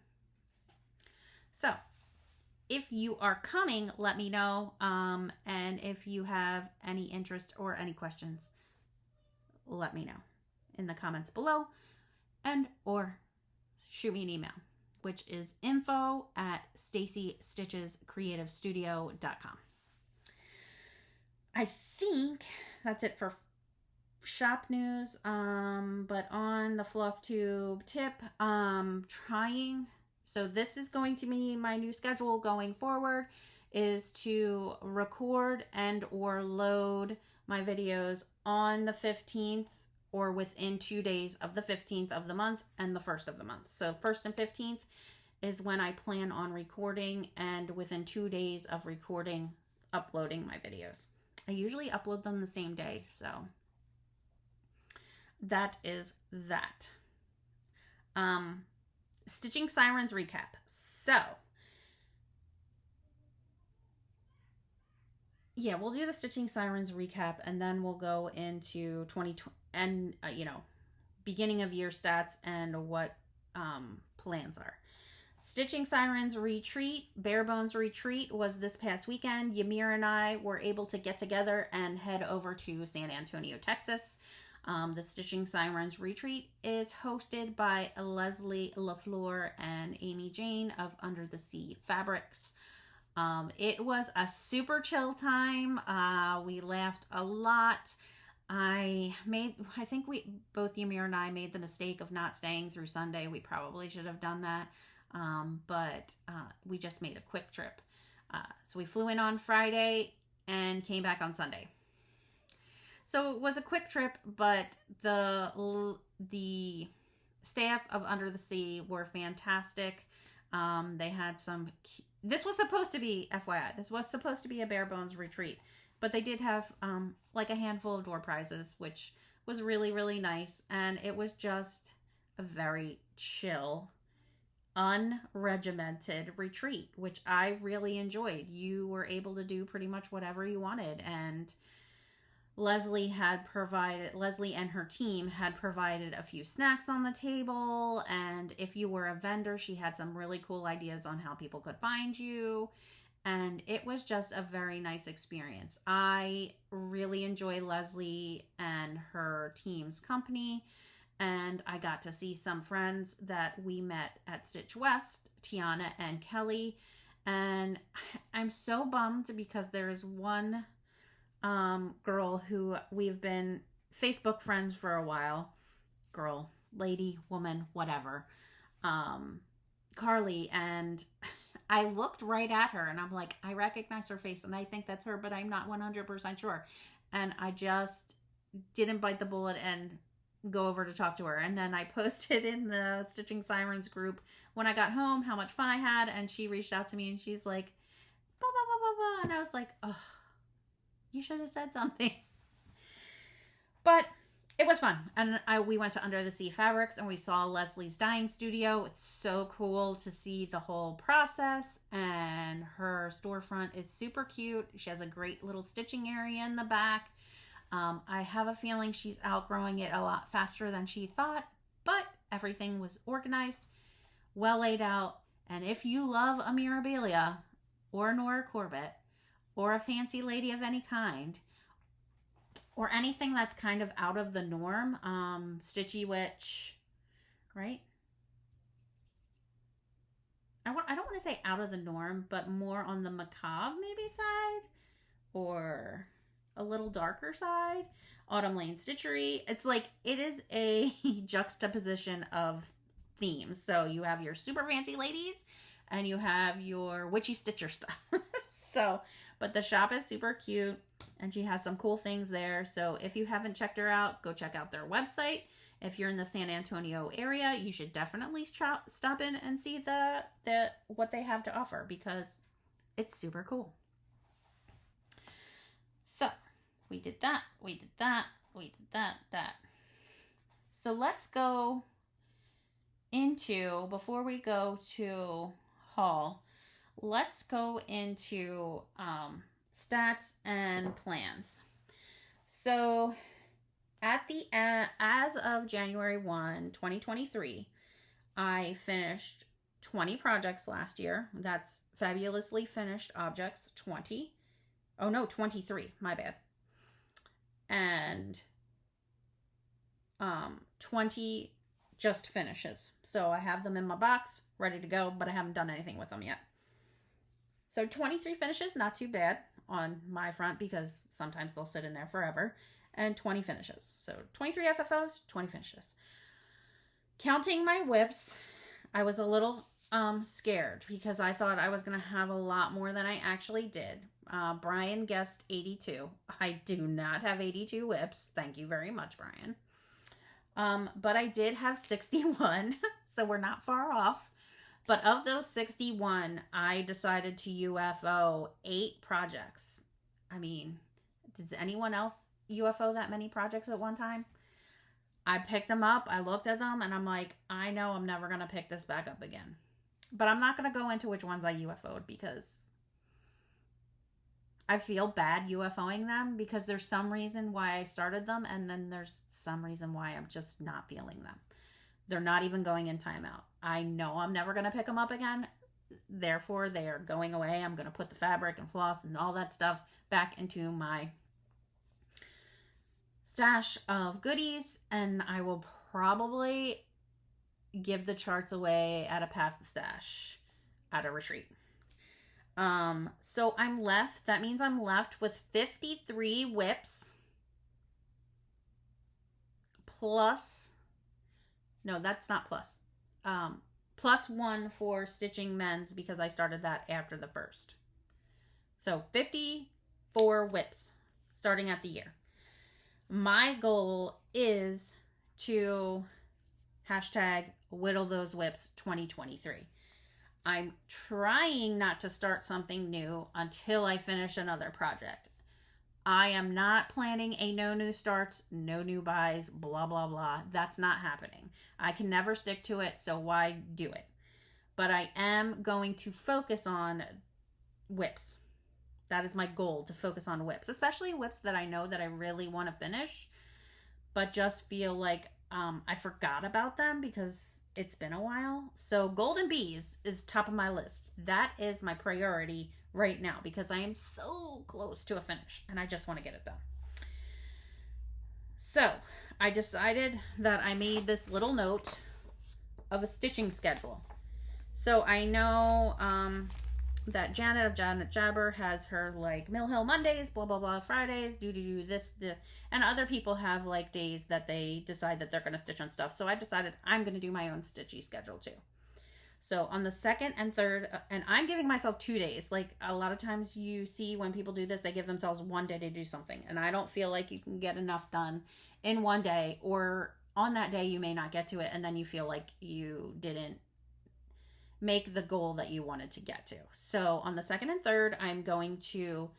So, if you are coming, let me know. And if you have any interest or any questions, let me know in the comments below, and or shoot me an email, which is info@staciestitchescreativestudio.com. I think that's it for shop news. But on the Flosstube tip, so this is going to be my new schedule going forward, is to record and or load my videos on the 15th or within 2 days of the 15th of the month and the 1st of the month. So 1st and 15th is when I plan on recording, and within 2 days of recording, uploading my videos. I usually upload them the same day, so that is that. Stitching Sirens recap. So, yeah, we'll do the Stitching Sirens recap, and then we'll go into 2020 and beginning of year stats and what plans are. Stitching Sirens retreat, Bare Bones retreat, was this past weekend. Ymir and I were able to get together and head over to San Antonio, Texas. The Stitching Sirens retreat is hosted by Leslie LaFleur and Amy Jane of Under the Sea Fabrics. It was a super chill time. We laughed a lot. I think both Ymir and I made the mistake of not staying through Sunday. We probably should have done that. But we just made a quick trip. So we flew in on Friday and came back on Sunday. So it was a quick trip, but the staff of Under the Sea were fantastic. They had some. This was supposed to be, FYI, this was supposed to be a bare bones retreat, but they did have like a handful of door prizes, which was really, really nice. And it was just a very chill, unregimented retreat, which I really enjoyed. You were able to do pretty much whatever you wanted, and Leslie and her team had provided a few snacks on the table, and if you were a vendor, she had some really cool ideas on how people could find you, and it was just a very nice experience. I really enjoy Leslie and her team's company, and I got to see some friends that we met at Stitch West, Tiana and Kelly, and I'm so bummed because there is one girl who we've been Facebook friends for a while. Girl, lady, woman, whatever. Carly, and I looked right at her and I'm like, I recognize her face and I think that's her, but I'm not 100% sure. And I just didn't bite the bullet and go over to talk to her. And then I posted in the Stitching Sirens group when I got home how much fun I had, and she reached out to me and she's like, blah, blah, blah, blah, blah. And I was like, oh, you should have said something. But it was fun. And we went to Under the Sea Fabrics and we saw Leslie's dyeing studio. It's so cool to see the whole process, and her storefront is super cute. She has a great little stitching area in the back. I have a feeling she's outgrowing it a lot faster than she thought, but everything was organized, well laid out. And if you love a Mirabilia or Nora Corbett or a fancy lady of any kind, or anything that's kind of out of the norm, Stitchy Witch, right? I don't want to say out of the norm, but more on the macabre maybe side, or a little darker side. Autumn Lane Stitchery. It's like, it is a juxtaposition of themes. So you have your super fancy ladies and you have your witchy stitcher stuff. So, but the shop is super cute and she has some cool things there. So if you haven't checked her out, go check out their website. If you're in the San Antonio area, you should definitely stop in and see what they have to offer, because it's super cool. So we did that, we did that, we did that. So let's go into, before we go to haul, let's go into stats and plans. So at the as of January 1, 2023, I finished 20 projects last year. That's fabulously finished objects, 20. Oh no, 23, my bad. And 20 just finishes. So I have them in my box, ready to go, but I haven't done anything with them yet. So 23 finishes, not too bad on my front, because sometimes they'll sit in there forever. And 20 finishes. So 23 FFOs, 20 finishes. Counting my whips, I was a little scared, because I thought I was going to have a lot more than I actually did. Brian guessed 82. I do not have 82 whips. Thank you very much, Brian. But I did have 61, so we're not far off. But of those 61, I decided to UFO 8 projects. I mean, does anyone else UFO that many projects at one time? I picked them up, I looked at them, and I'm like, I know I'm never going to pick this back up again. But I'm not going to go into which ones I UFO'd, because I feel bad UFOing them, because there's some reason why I started them, and then there's some reason why I'm just not feeling them. They're not even going in timeout. I know I'm never going to pick them up again. Therefore, they are going away. I'm going to put the fabric and floss and all that stuff back into my stash of goodies, and I will probably give the charts away at a pass the stash at a retreat. So I'm left, that means I'm left with 53 whips plus, no, that's not plus, plus 1 for stitching men's, because I started that after the first. So 54 whips starting at the year. My goal is to hashtag whittle those whips 2023. I'm trying not to start something new until I finish another project. I am not planning a no new starts, no new buys, blah, blah, blah. That's not happening. I can never stick to it, so why do it? But I am going to focus on whips. That is my goal, to focus on whips, especially whips that I know that I really want to finish, but just feel like I forgot about them because it's been a while. So Golden Bees is top of my list. That is my priority right now, because I am so close to a finish and I just want to get it done. So I decided that I made this little note of a stitching schedule. So I know that Janet of Janet Jabber has her like Mill Hill Mondays, blah, blah, blah, Fridays, do this, and other people have like days that they decide that they're going to stitch on stuff. So I decided I'm going to do my own stitchy schedule too. So on the 2nd and 3rd, and I'm giving myself 2 days. Like a lot of times you see when people do this, they give themselves 1 day to do something. And I don't feel like you can get enough done in 1 day, or on that day you may not get to it. And then you feel like you didn't make the goal that you wanted to get to. So on the 2nd and 3rd, I'm going to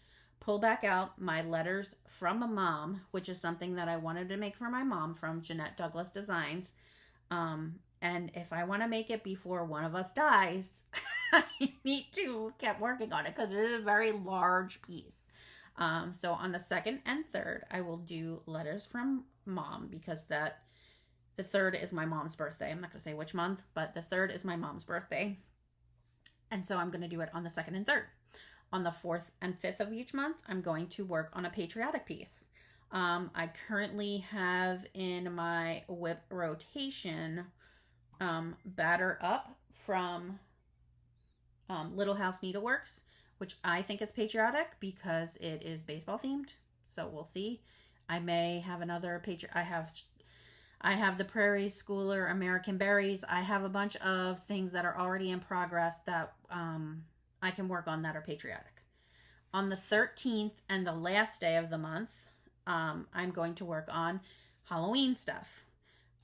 pull back out my letters from a mom, which is something that I wanted to make for my mom from Jeanette Douglas Designs. And if I want to make it before one of us dies, I need to keep working on it because it is a very large piece. So on the 2nd and 3rd, I will do letters from mom because the 3rd is my mom's birthday. I'm not going to say which month, but the 3rd is my mom's birthday. And so I'm going to do it on the 2nd and 3rd. On the 4th and 5th of each month, I'm going to work on a patriotic piece. I currently have in my whip rotation Batter Up from Little House Needleworks, which I think is patriotic because it is baseball themed. So we'll see. I may have another I have the Prairie Schooler American Berries. I have a bunch of things that are already in progress that I can work on that are patriotic. On the 13th and the last day of the month, I'm going to work on Halloween stuff.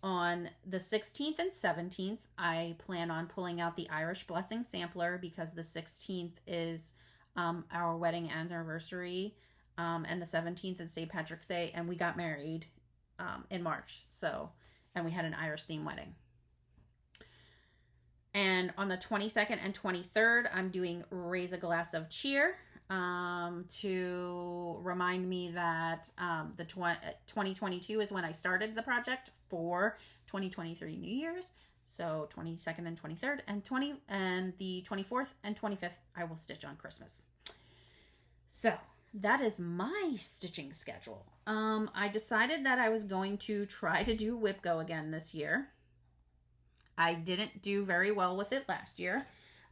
On the 16th and 17th, I plan on pulling out the Irish Blessing sampler because the 16th is our wedding anniversary, and the 17th is St. Patrick's Day, and we got married in March. And we had an Irish theme wedding. And on the 22nd and 23rd, I'm doing Raise a Glass of Cheer to remind me that 2022 is when I started the project for 2023 New Year's. So 22nd and 23rd and the 24th and 25th, I will stitch on Christmas. So that is my stitching schedule. I decided that I was going to try to do Whip Go again this year. I didn't do very well with it last year,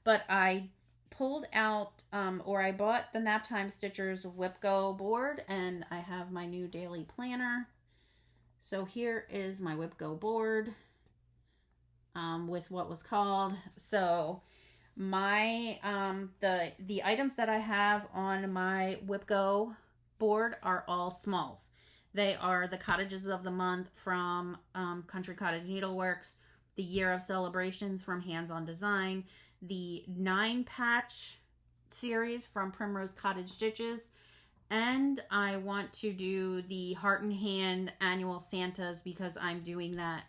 but I pulled out, or I bought the Naptime Stitchers Whip Go board, and I have my new daily planner. So here is my Whip Go board with what was called. So my the items that I have on my Whip Go board are all smalls. They are the Cottages of the Month from Country Cottage Needleworks, the Year of Celebrations from Hands on Design, the 9-patch series from Primrose Cottage Stitches, and I want to do the Heart and Hand annual Santas because I'm doing that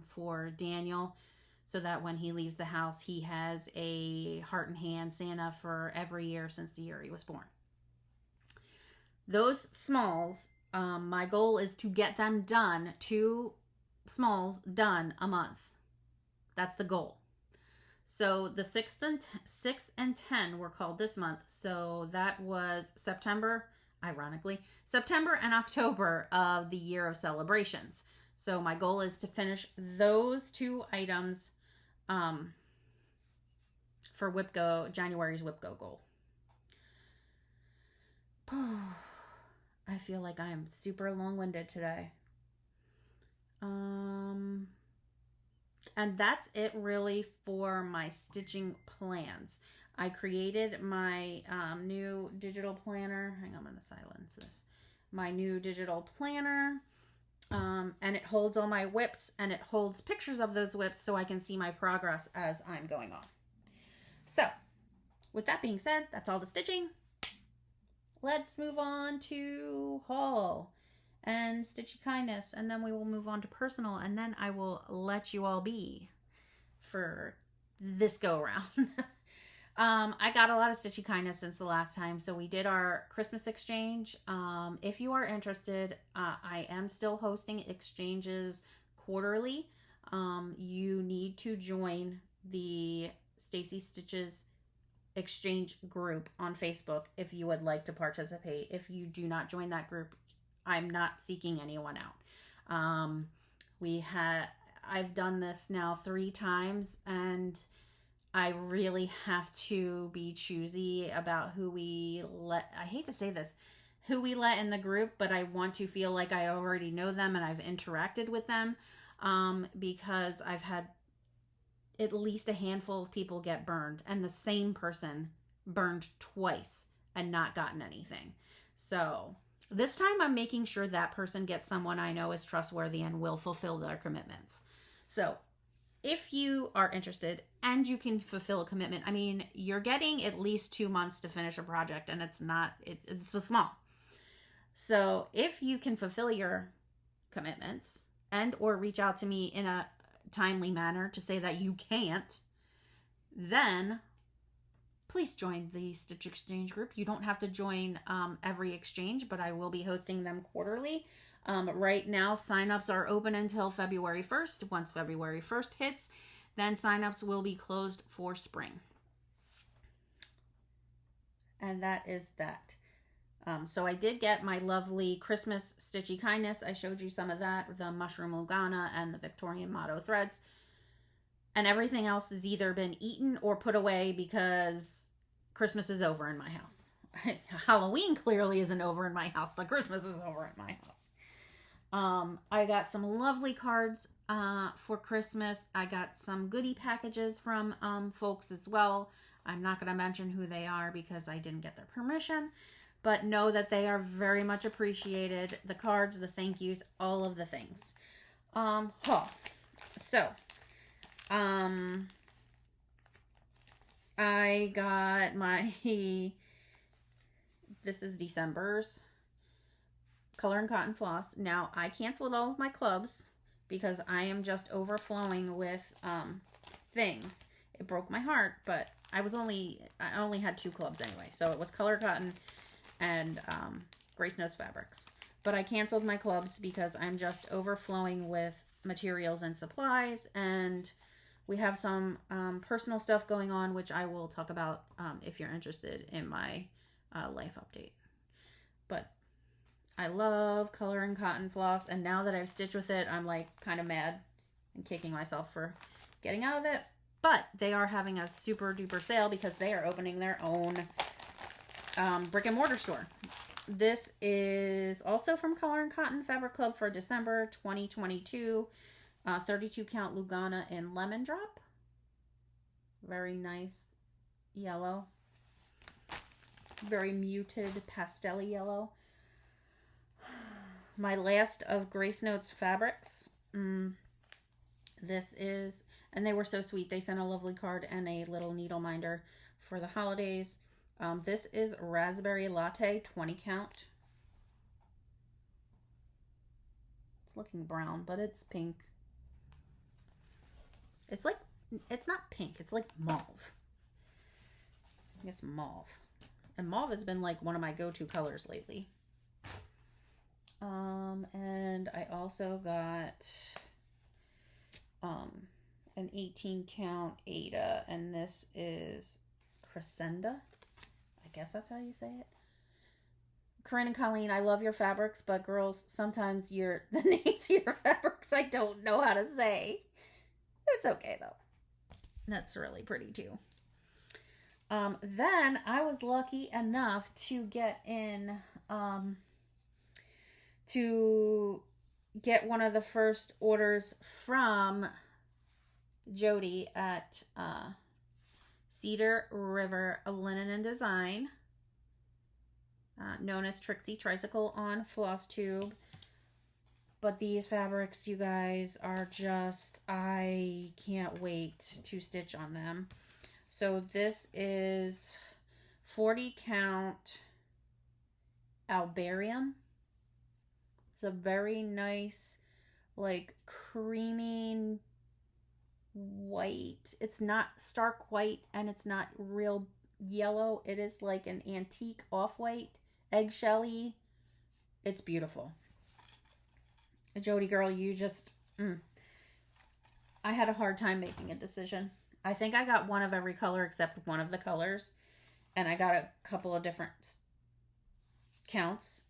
for Daniel, so that when he leaves the house, he has a Heart and Hand Santa for every year since the year he was born. Those smalls, my goal is to get them done, 2 smalls done a month. That's the goal. So the 6th and 10 were called this month. So that was September, ironically, September and October of the Year of Celebrations. So my goal is to finish those 2 items for Whip Go, January's Whip Go goal. I feel like I am super long-winded today. And that's it really for my stitching plans. I created my new digital planner. Hang on, I'm going to silence this. My new digital planner. And it holds all my whips, and it holds pictures of those whips so I can see my progress as I'm going on. So, with that being said, that's all the stitching. Let's move on to haul and Stitchy Kindness, and then we will move on to personal, and then I will let you all be for this go around. I got a lot of Stitchy Kindness since the last time, so we did our Christmas exchange. If you are interested, I am still hosting exchanges quarterly. You need to join the Stacie Stitches exchange group on Facebook if you would like to participate. If you do not join that group, I'm not seeking anyone out. I've done this now 3 times, and I really have to be choosy about who we let. I hate to say this, who we let in the group, but I want to feel like I already know them and I've interacted with them, because I've had at least a handful of people get burned, and the same person burned twice and not gotten anything. So this time I'm making sure that person gets someone I know is trustworthy and will fulfill their commitments. So if you are interested and you can fulfill a commitment, I mean, you're getting at least 2 months to finish a project, and it's so small. So if you can fulfill your commitments and or reach out to me in a timely manner to say that you can't, then please join the Stitch Exchange group. You don't have to join every exchange, but I will be hosting them quarterly. Right now, signups are open until February 1st. Once February 1st hits, then signups will be closed for spring. And that is that. So I did get my lovely Christmas Stitchy Kindness. I showed you some of that, the Mushroom Lugana and the Victorian Motto threads. And everything else has either been eaten or put away because Christmas is over in my house. Halloween clearly isn't over in my house, but Christmas is over in my house. I got some lovely cards for Christmas. I got some goodie packages from folks as well. I'm not going to mention who they are because I didn't get their permission, but know that they are very much appreciated. The cards, the thank yous, all of the things. I got my, this is December's Color and Cotton Floss. Now, I canceled all of my clubs because I am just overflowing with things. It broke my heart, but I only had 2 clubs anyway. So it was Color Cotton and Grace Notes Fabrics. But I canceled my clubs because I'm just overflowing with materials and supplies, and we have some personal stuff going on, which I will talk about if you're interested in my life update. But I love Color and Cotton Floss, and now that I've stitched with it, I'm like kind of mad and kicking myself for getting out of it. But they are having a super duper sale because they are opening their own brick and mortar store. This is also from Color and Cotton Fabric Club for December 2022. 32 count Lugana in Lemon Drop. Very nice yellow. Very muted pastel yellow. My last of Grace Notes fabrics. This is, and they were so sweet. They sent a lovely card and a little needle minder for the holidays. This is Raspberry Latte 20 count. It's looking brown, but it's pink. It's like, it's not pink. It's like mauve. I guess mauve. And mauve has been like one of my go-to colors lately. And I also got an 18 count Ada, and this is Crescenda. I guess that's how you say it. Corinne and Colleen, I love your fabrics, but girls, sometimes the names of your fabrics I don't know how to say. It's okay though. That's really pretty too. Then I was lucky enough to get in, to get one of the first orders from Jody at Cedar River Linen and Design, known as Trixie Tricycle on Flosstube. But these fabrics, you guys, are just, I can't wait to stitch on them. So this is 40 count Albarium. It's a very nice, like, creamy white. It's not stark white and it's not real yellow. It is like an antique off-white, eggshelly. It's beautiful. Jody girl, you just, I had a hard time making a decision. I think I got one of every color except one of the colors, and I got a couple of different counts.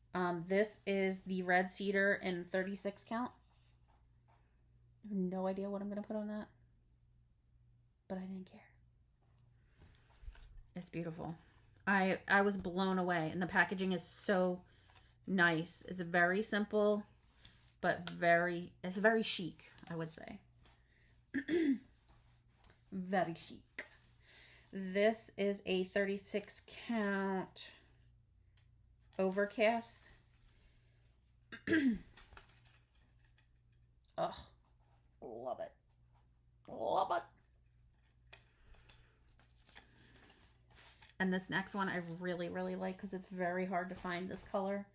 This is the red cedar in 36 count. I have no idea what I'm going to put on that, but I didn't care. It's beautiful. I was blown away, and the packaging is so nice. It's very simple, but it's very chic, I would say. Very chic. This is a 36 count Overcast. Oh, love it. Love it. And this next one I really, really like because it's very hard to find this color.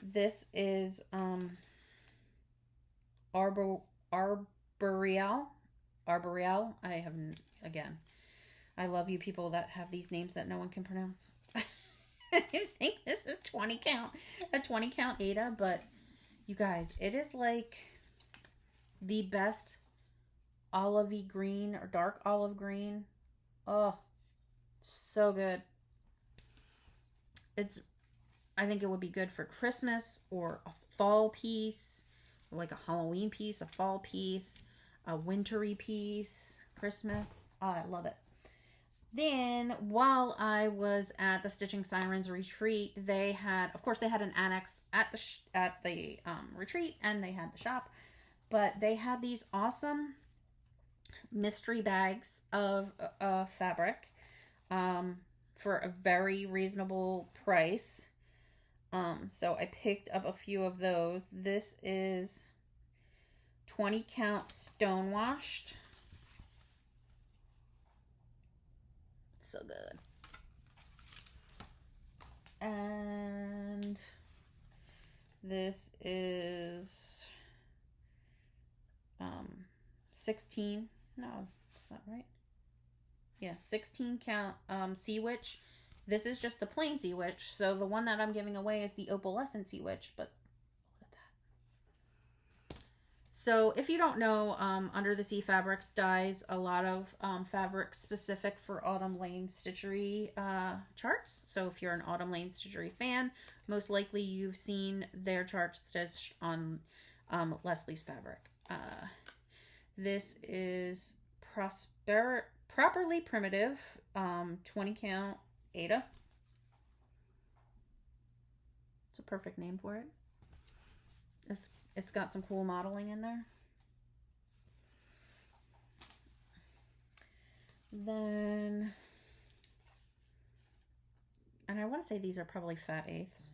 This is Arboreal. Arboreal. I haven't, again, I love you people that have these names that no one can pronounce. I think this is 20 count, a 20 count Ada, but you guys, it is like the best olivey green or dark olive green. Oh, so good. I think it would be good for Christmas or a fall piece, like a Halloween piece, a fall piece, a wintry piece, Christmas. Oh, I love it. Then, while I was at the Stitching Sirens retreat, they had, of course, they had an annex at the retreat, and they had the shop, but they had these awesome mystery bags of fabric for a very reasonable price. So I picked up a few of those. This is 20 count stone washed. So good. And this is 16. No, that's not right. Yeah, 16 count Sea Witch. This is just the plain Sea Witch. So the one that I'm giving away is the opalescent Sea Witch, but look at that. So if you don't know, Under the Sea Fabrics dyes a lot of fabric specific for Autumn Lane Stitchery charts. So if you're an Autumn Lane Stitchery fan, most likely you've seen their charts stitched on Leslie's fabric. This is Properly Primitive, 20 count Ada. It's a perfect name for it. It's got some cool modeling in there. Then, and I want to say these are probably fat eighths.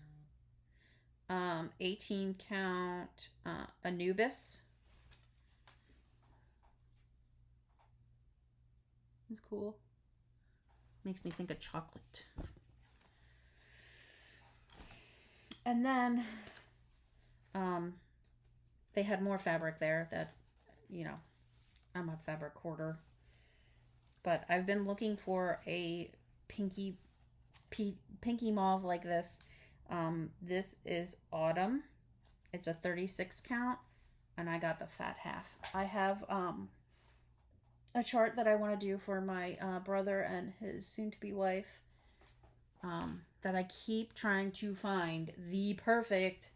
18 count Anubis. It's cool. Makes me think of chocolate. And then they had more fabric there that, you know, I'm a fabric hoarder. But I've been looking for a pinky mauve like this. This is Autumn. It's a 36 count. And I got the fat half. I have a chart that I want to do for my brother and his soon-to-be wife that I keep trying to find the perfect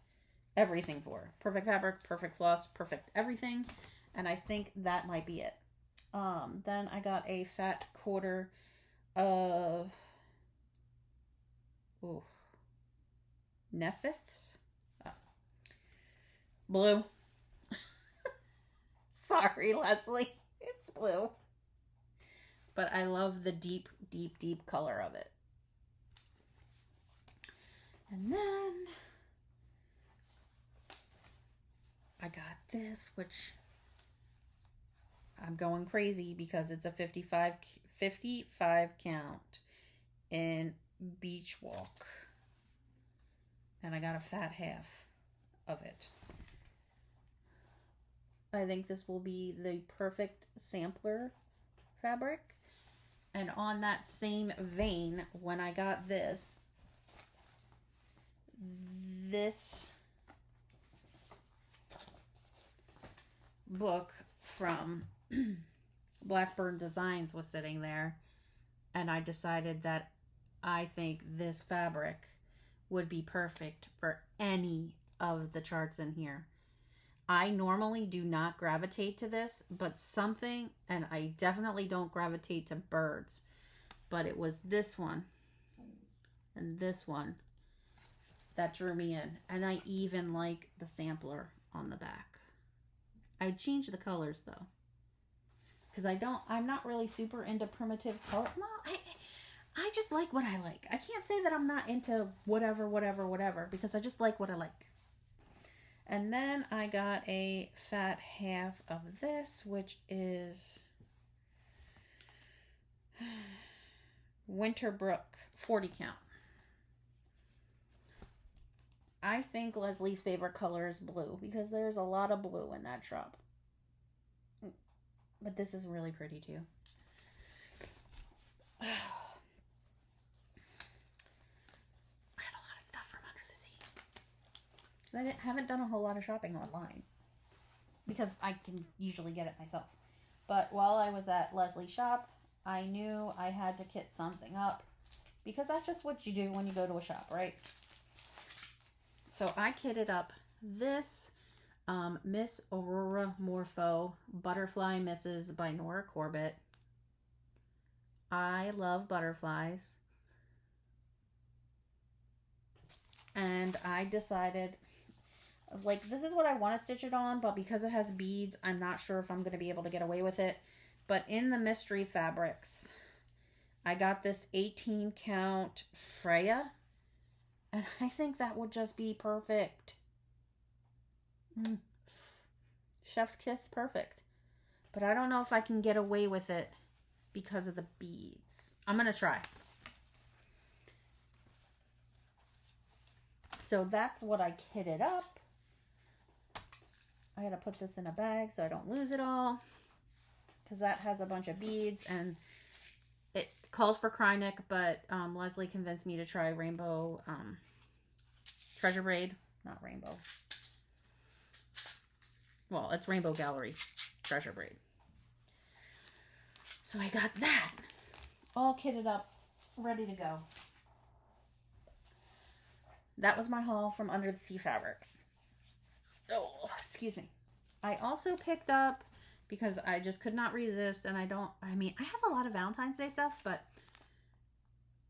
everything for. Perfect fabric, perfect floss, perfect everything. And I think that might be it. Then I got a fat quarter of Nephith. Blue. Sorry, Leslie. It's blue. But I love the deep, deep, deep color of it. And then I got this, which I'm going crazy because it's a 55 count in Beach Walk. And I got a fat half of it. I think this will be the perfect sampler fabric. And on that same vein, when I got this book from Blackbird Designs was sitting there, and I decided that I think this fabric would be perfect for any of the charts in here. I normally do not gravitate to this, but something, and I definitely don't gravitate to birds, but it was this one and this one that drew me in. And I even like the sampler on the back. I changed the colors though, because I'm not really super into primitive color. No, I just like what I like. I can't say that I'm not into whatever, because I just like what I like. And then I got a fat half of this, which is Winterbrook 40 count. I think Leslie's favorite color is blue because there's a lot of blue in that shop. But this is really pretty too. I had a lot of stuff from under the sea. I haven't done a whole lot of shopping online because I can usually get it myself. But while I was at Leslie's shop, I knew I had to kit something up because that's just what you do when you go to a shop, right? So I kitted up this Miss Aurora Morpho Butterfly Misses by Nora Corbett. I love butterflies. And I decided, like, this is what I want to stitch it on, but because it has beads, I'm not sure if I'm going to be able to get away with it. But in the mystery fabrics, I got this 18 count Freya. And I think that would just be perfect. Chef's kiss, perfect. But I don't know if I can get away with it because of the beads. I'm going to try. So that's what I kitted up. I got to put this in a bag so I don't lose it all. Because that has a bunch of beads and it calls for Krynic, but Leslie convinced me to try rainbow treasure braid. Not rainbow. Well, it's Rainbow Gallery treasure braid. So I got that all kitted up, ready to go. That was my haul from Under the Sea Fabrics. Oh, excuse me. I also picked up, because I just could not resist, and I have a lot of Valentine's Day stuff, but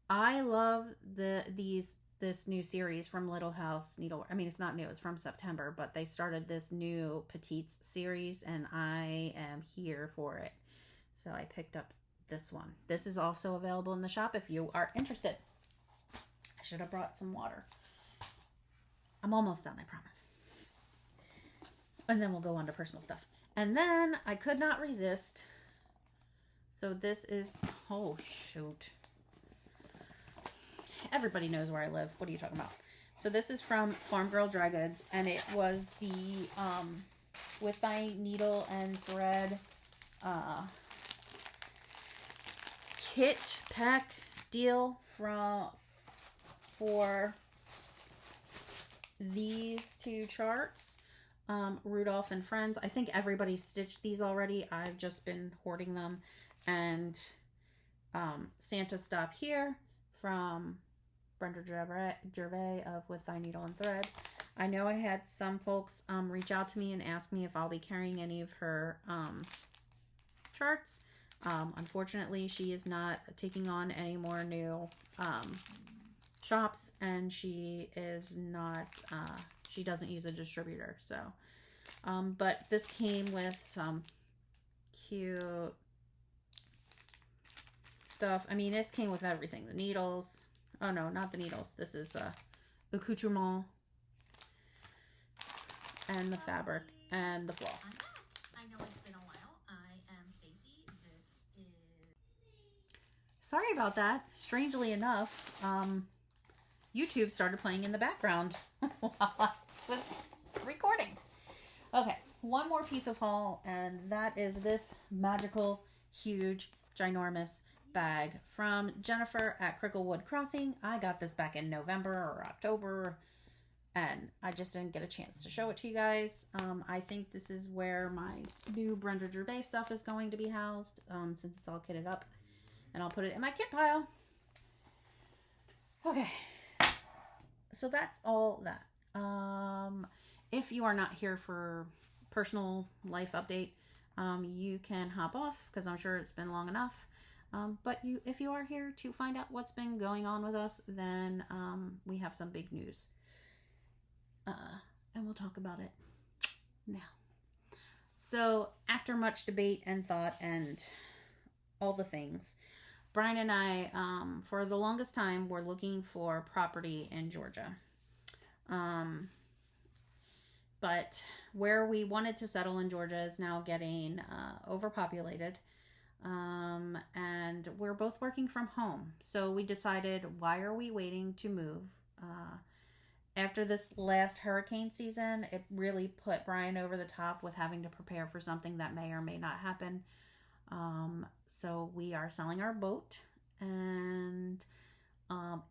I love this new series from Little House Needlework. I mean, it's not new, it's from September, but they started this new Petites series, and I am here for it. So I picked up this one. This is also available in the shop if you are interested. I should have brought some water. I'm almost done, I promise. And then we'll go on to personal stuff. And then I could not resist. So this is, oh shoot. Everybody knows where I live. What are you talking about? So this is from Farm Girl Dry Goods. And it was the With Thy Needle and Thread kit pack deal for these two charts. Rudolph and Friends. I think everybody stitched these already. I've just been hoarding them. And Santa Stop Here from Brenda Gervais of With Thy Needle and Thread. I know I had some folks reach out to me and ask me if I'll be carrying any of her charts. Unfortunately, she is not taking on any more new shops, and she is not, she doesn't use a distributor, so. But this came with some cute stuff. I mean, this came with everything. The needles. Oh, no, not the needles. This is accoutrement and the fabric and the floss. I know it's been a while. I am Stacie. This is... Sorry about that. Strangely enough, YouTube started playing in the background while I was recording. Okay, one more piece of haul, and that is this magical, huge, ginormous bag from Jennifer at Cricklewood Crossing. I got this back in November or October, and I just didn't get a chance to show it to you guys. I think this is where my new Brenda Gervais stuff is going to be housed, since it's all kitted up, and I'll put it in my kit pile. Okay, so that's all that. If you are not here for personal life update, you can hop off because I'm sure it's been long enough. But if you are here to find out what's been going on with us, then we have some big news. And we'll talk about it now. So after much debate and thought and all the things, Brian and I, for the longest time, were looking for property in Georgia. But where we wanted to settle in Georgia is now getting overpopulated. And we're both working from home. So we decided, why are we waiting to move? After this last hurricane season, it really put Brian over the top with having to prepare for something that may or may not happen. So we are selling our boat, and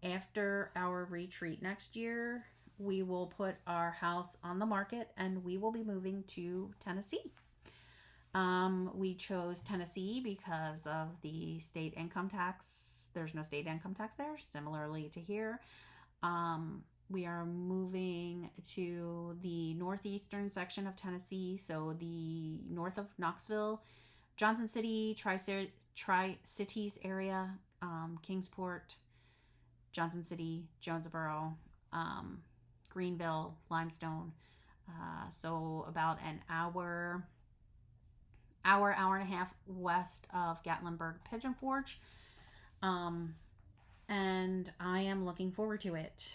after our retreat next year, we will put our house on the market and we will be moving to Tennessee. We chose Tennessee because of the state income tax. There's no state income tax there, similarly to here. We are moving to the northeastern section of Tennessee, so the north of Knoxville, Johnson City, Tri-Cities area, Kingsport, Johnson City, Jonesboro, Greenville, Limestone. So about an hour and a half west of Gatlinburg, Pigeon Forge. And I am looking forward to it.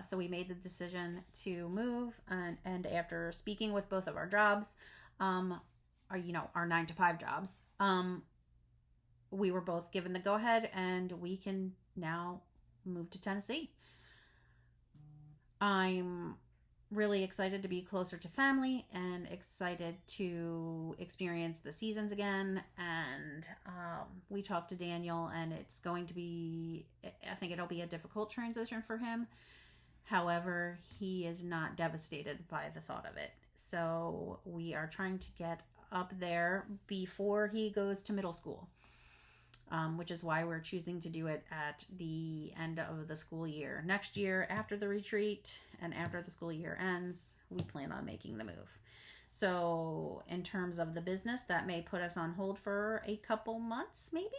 So we made the decision to move, and after speaking with both of our jobs, our 9-to-5 jobs, we were both given the go ahead, and we can now move to Tennessee. I'm really excited to be closer to family and excited to experience the seasons again. And we talked to Daniel, and it's going to be, I think it'll be a difficult transition for him. However, he is not devastated by the thought of it. So we are trying to get up there before he goes to middle school, which is why we're choosing to do it at the end of the school year. Next year, after the retreat and after the school year ends, we plan on making the move. So in terms of the business, that may put us on hold for a couple months, maybe.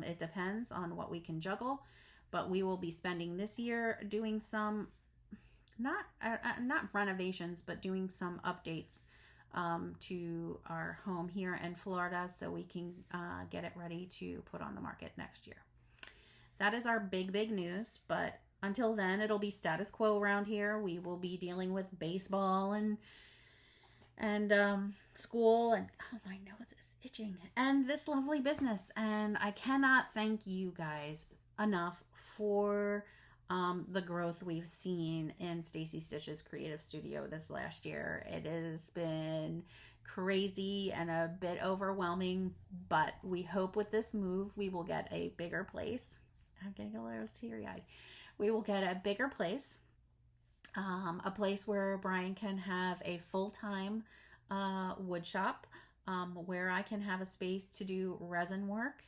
It depends on what we can juggle. But we will be spending this year doing some, not renovations, but doing some updates to our home here in Florida, so we can get it ready to put on the market next year. That is our big news, but until then, it'll be status quo around here. We will be dealing with baseball and school, and my nose is itching, and this lovely business. And I cannot thank you guys enough for the growth we've seen in Stacie Stitches Creative Studio this last year. It has been crazy and a bit overwhelming, but we hope with this move we will get a bigger place. I'm getting a little teary-eyed. We will get a bigger place, a place where Brian can have a full-time wood shop, where I can have a space to do resin work.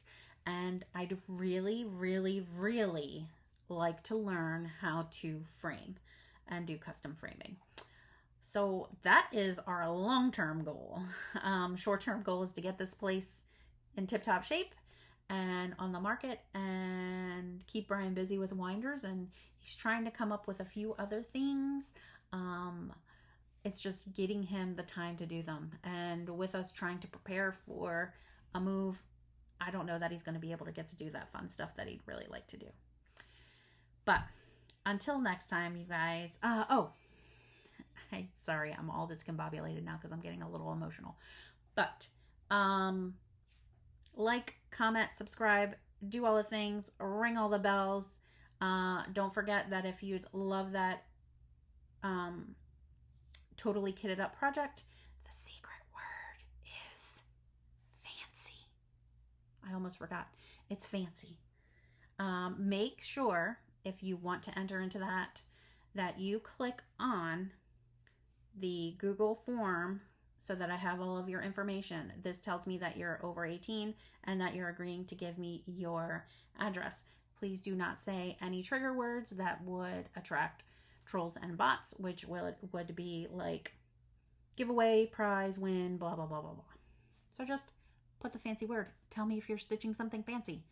And I'd really like to learn how to frame and do custom framing. So that is our long-term goal. Short-term goal is to get this place in tip-top shape and on the market, and keep Brian busy with winders, and he's trying to come up with a few other things. It's just getting him the time to do them. And with us trying to prepare for a move, I don't know that he's going to be able to get to do that fun stuff that he'd really like to do. But until next time, you guys. Sorry, I'm all discombobulated now because I'm getting a little emotional. But like, comment, subscribe, do all the things, ring all the bells. Don't forget that if you'd love that totally kitted up project, the secret word is fancy. I almost forgot. It's fancy. Make sure, if you want to enter into that you click on the Google form so that I have all of your information. This tells me that you're over 18 and that you're agreeing to give me your address. Please do not say any trigger words that would attract trolls and bots, which would be like giveaway, prize, win, blah, blah, blah, blah, blah. So just put the fancy word. Tell me if you're stitching something fancy.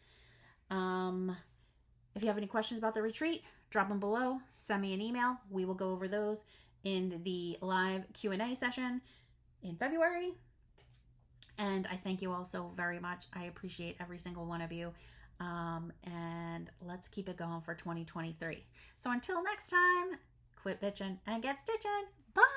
If you have any questions about the retreat, drop them below. Send me an email. We will go over those in the live Q&A session in February. And I thank you all so very much. I appreciate every single one of you. And let's keep it going for 2023. So until next time, quit bitching and get stitching. Bye!